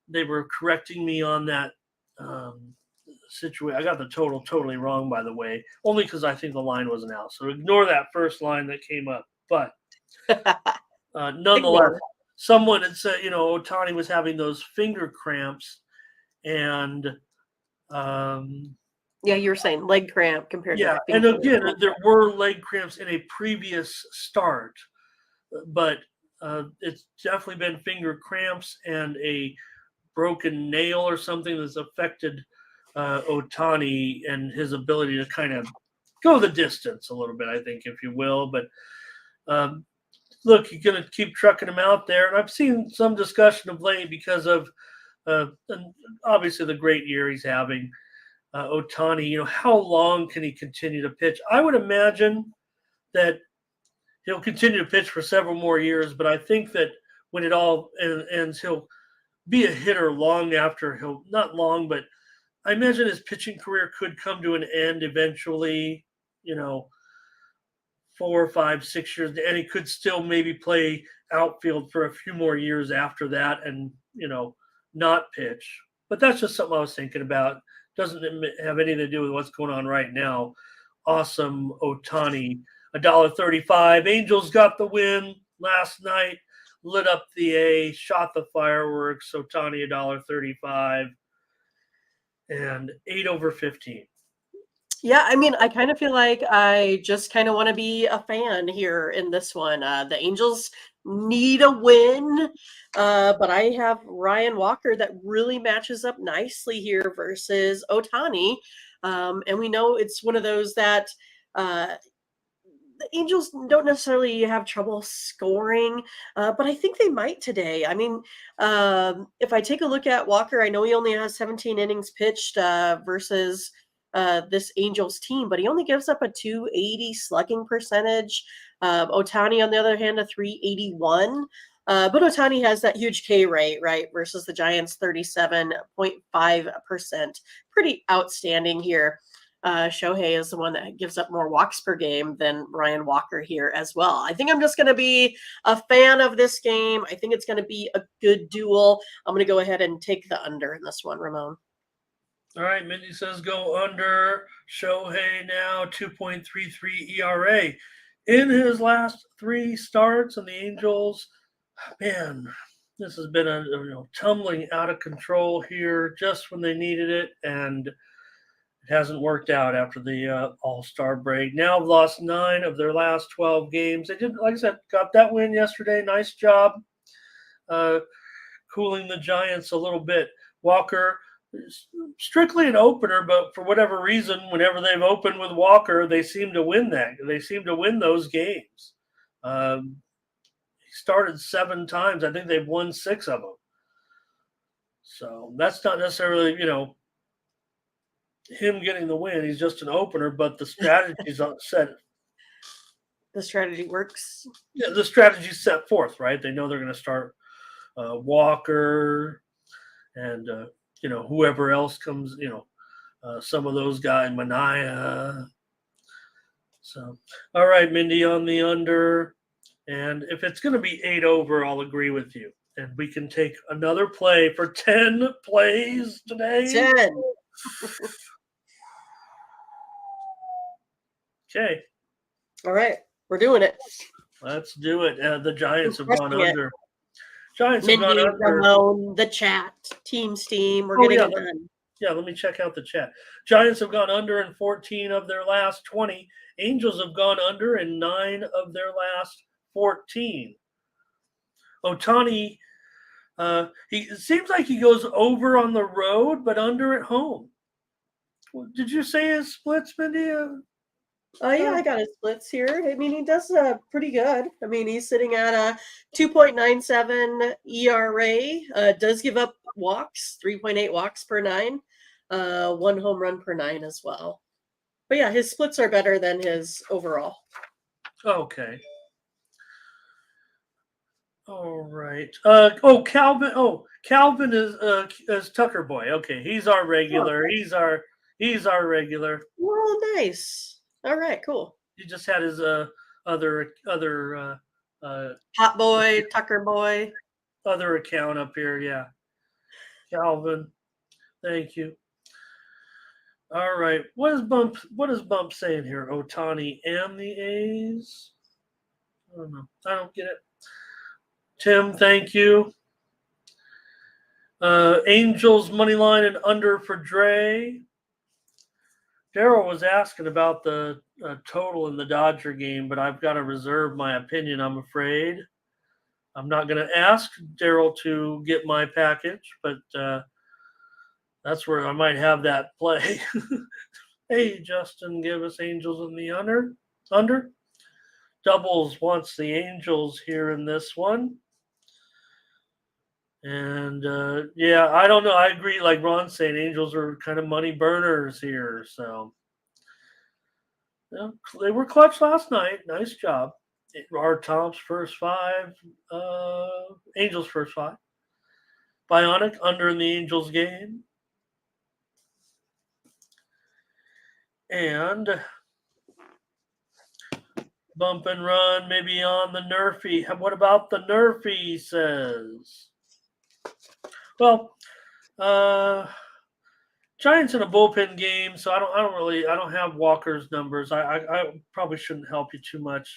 they were correcting me on that situation. I got the total totally wrong, by the way, only because I think the line wasn't out. So ignore that first line that came up. But nonetheless, someone had said, Ohtani was having those finger cramps, and yeah, you were saying leg cramp compared to and again, there were leg cramps in a previous start, but it's definitely been finger cramps and a broken nail or something that's affected Ohtani and his ability to kind of go the distance a little bit, I think, if you will. But look, you're going to keep trucking him out there. And I've seen some discussion of late because of obviously the great year he's having. Ohtani, how long can he continue to pitch? I would imagine that he'll continue to pitch for several more years, but I think that when it all ends, he'll be a hitter long after not long, but I imagine his pitching career could come to an end eventually, 4, 5, 6 years, and he could still maybe play outfield for a few more years after that and, not pitch. But that's just something I was thinking about. Doesn't have anything to do with what's going on right now. Awesome Ohtani, $1.35. Angels got the win last night, lit up the A, shot the fireworks. Ohtani, $1.35, and 8/15. Yeah, I mean, I kind of feel like I just kind of want to be a fan here in this one. The Angels need a win, but I have Ryan Walker that really matches up nicely here versus Ohtani. And we know it's one of those that the Angels don't necessarily have trouble scoring, but I think they might today. I mean, if I take a look at Walker, I know he only has 17 innings pitched versus this Angels team, but he only gives up a 280 slugging percentage. Ohtani, on the other hand, a 381. But Ohtani has that huge K rate, right? Versus the Giants, 37.5%. Pretty outstanding here. Shohei is the one that gives up more walks per game than Ryan Walker here as well. I think I'm just going to be a fan of this game. I think it's going to be a good duel. I'm going to go ahead and take the under in this one, Ramon. All right, Mindy says go under. Shohei now 2.33 ERA. In his last 3 starts, and the Angels, man, this has been a tumbling out of control here just when they needed it, and it hasn't worked out after the All-Star break. Now have lost 9 of their last 12 games. They did, like I said, got that win yesterday. Nice job cooling the Giants a little bit. Walker, strictly an opener, but for whatever reason, whenever they've opened with Walker, they seem to win that. They seem to win those games. He started 7 times. I think they've won 6 of them. So that's not necessarily, him getting the win. He's just an opener, but the strategy's set. The strategy works. Yeah, the strategy's set forth, right? They know they're going to start Walker and whoever else comes, some of those guys, Mania. So, all right, Mindy on the under. And if it's going to be 8 over, I'll agree with you. And we can take another play for 10 plays today. 10. Okay. All right. We're doing it. Let's do it. The Giants have gone under. Giants Mindy, have gone under. Ramon, the chat, Team Steam. We're getting it done. Yeah, let me check out the chat. Giants have gone under in 14 of their last 20. Angels have gone under in 9 of their last 14. Ohtani, it seems like he goes over on the road, but under at home. Did you say his splits, Mindy? Yeah, I got his splits here. I mean, he does pretty good. I mean, he's sitting at a 2.97 ERA. Does give up walks, 3.8 walks per 9, 1 home run per 9 as well. But yeah, his splits are better than his overall. Okay. All right. Calvin. Oh, Calvin is Tucker Boy. Okay, he's our regular. Oh. He's our regular. Well, nice. All right, cool. He just had his other Hot Boy, Tucker Boy, other account up here. Yeah, Calvin. Thank you. All right. What is Bump saying here? Ohtani and the A's? I don't know. I don't get it. Tim, thank you. Angels money line and under for Dre. Daryl was asking about the total in the Dodger game, but I've got to reserve my opinion, I'm afraid. I'm not going to ask Daryl to get my package, but that's where I might have that play. Hey, Justin, give us Angels in the under. Doubles wants the Angels here in this one. And, yeah, I don't know. I agree. Like Ron's saying, Angels are kind of money burners here. So, they were clutch last night. Nice job. Our Tom's first 5. Angels first 5. Bionic under in the Angels game. And bump and run maybe on the Nerfy. What about the Nerfy, he says? Well, Giants in a bullpen game, so I don't have Walker's numbers. I probably shouldn't help you too much.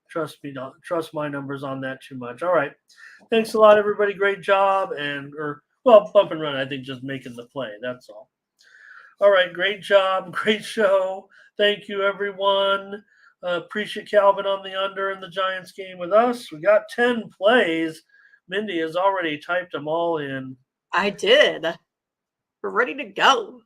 Trust trust my numbers on that too much. All right, thanks a lot, everybody. Great job, bump and run. I think just making the play. That's all. All right, great job, great show. Thank you, everyone. Appreciate Calvin on the under in the Giants game with us. We got 10 plays. Mindy has already typed them all in. I did. We're ready to go.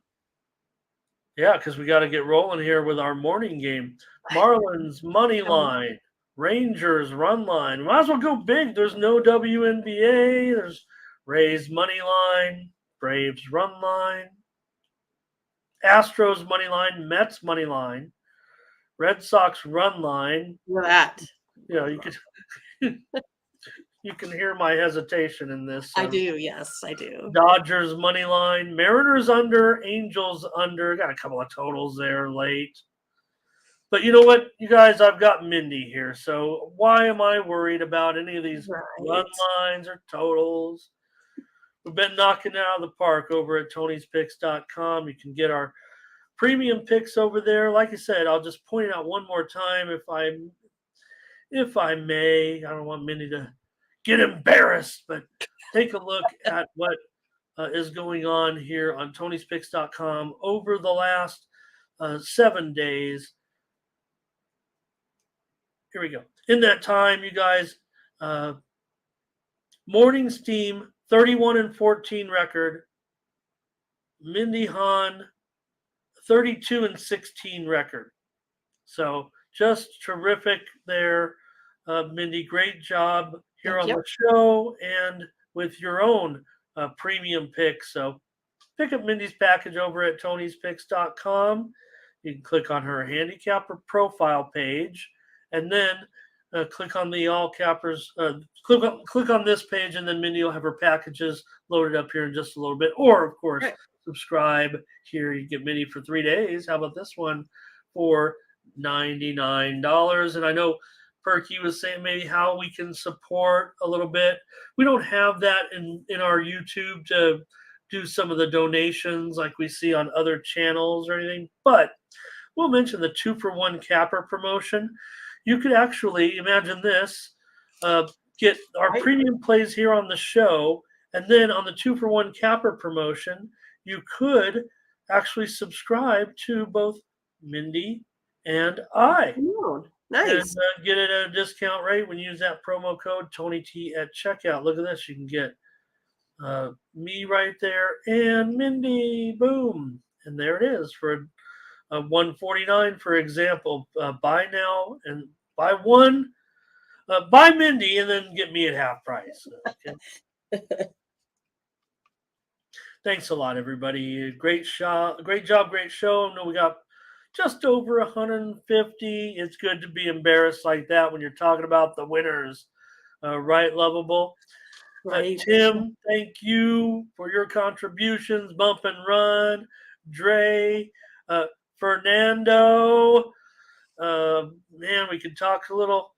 Yeah, because we got to get rolling here with our morning game. Marlins money line, Rangers run line. Might as well go big. There's no WNBA. There's Rays money line, Braves run line, Astros money line, Mets money line, Red Sox run line. Look at that. You could you can hear my hesitation in this. I do. Yes, I do. Dodgers money line, Mariners under, Angels under. Got a couple of totals there late. But you know what, you guys, I've got Mindy here. So why am I worried about any of these run lines or totals? We've been knocking it out of the park over at Tony'sPicks.com. You can get our premium picks over there. Like I said, I'll just point it out one more time if I may. I don't want Mindy to get embarrassed, but take a look at what is going on here on Tony'sPicks.com over the last 7 days. Here we go. In that time, you guys, Morning's team 31-14 record. Mindy Hahn 32-16 record. So just terrific there, Mindy. Great job here on the show and with your own premium picks. So pick up Mindy's package over at Tony'sPicks.com. You can click on her Handicapper profile page, and then click on the all cappers. Click on this page, and then Mindy will have her packages loaded up here in just a little bit. Or, of course, subscribe here. You get Mindy for 3 days. How about this one for $99? And I know Perky was saying maybe how we can support a little bit. We don't have that in our YouTube to do some of the donations like we see on other channels or anything, but we'll mention the 2-for-1 capper promotion. You could actually imagine this, get our premium plays here on the show, and then on the 2-for-1 capper promotion, you could actually subscribe to both Mindy and I. Ooh, nice. And get it at a discount rate when you use that promo code TonyT at checkout. Look at this. You can get me right there and Mindy. Boom. And there it is for $149, for example. Buy now and buy one. Buy Mindy and then get me at half price. Okay. Thanks a lot, everybody. Great job, great show. I know we got just over 150. It's good to be embarrassed like that when you're talking about the winners, right, Lovable? Right. Tim, thank you for your contributions. Bump and Run, Dre, Fernando. Man, we could talk a little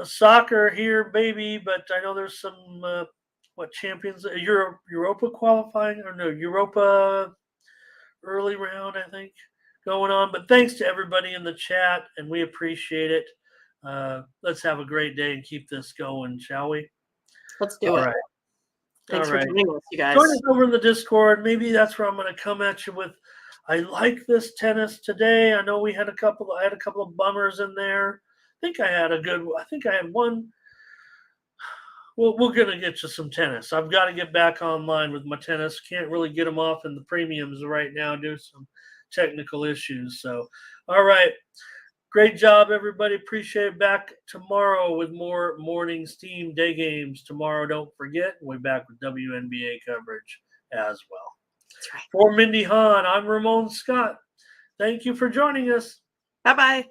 soccer here, baby, but I know there's some champions, Europa qualifying, or no, Europa early round, I think, going on. But thanks to everybody in the chat, and we appreciate it. Let's have a great day and keep this going, shall we? Let's do it. Right. Thanks for joining us, you guys. Join us over in the Discord. Maybe that's where I'm going to come at you with. I like this tennis today. I know I had a couple of bummers in there. I think I had one. Well, we're going to get you some tennis. I've got to get back online with my tennis. Can't really get them off in the premiums right now due to some technical issues. So, all right. Great job, everybody. Appreciate it. Back tomorrow with more morning steam day games. Tomorrow, don't forget, we'll be back with WNBA coverage as well. That's right. For Mindy Hahn, I'm Ramon Scott. Thank you for joining us. Bye-bye.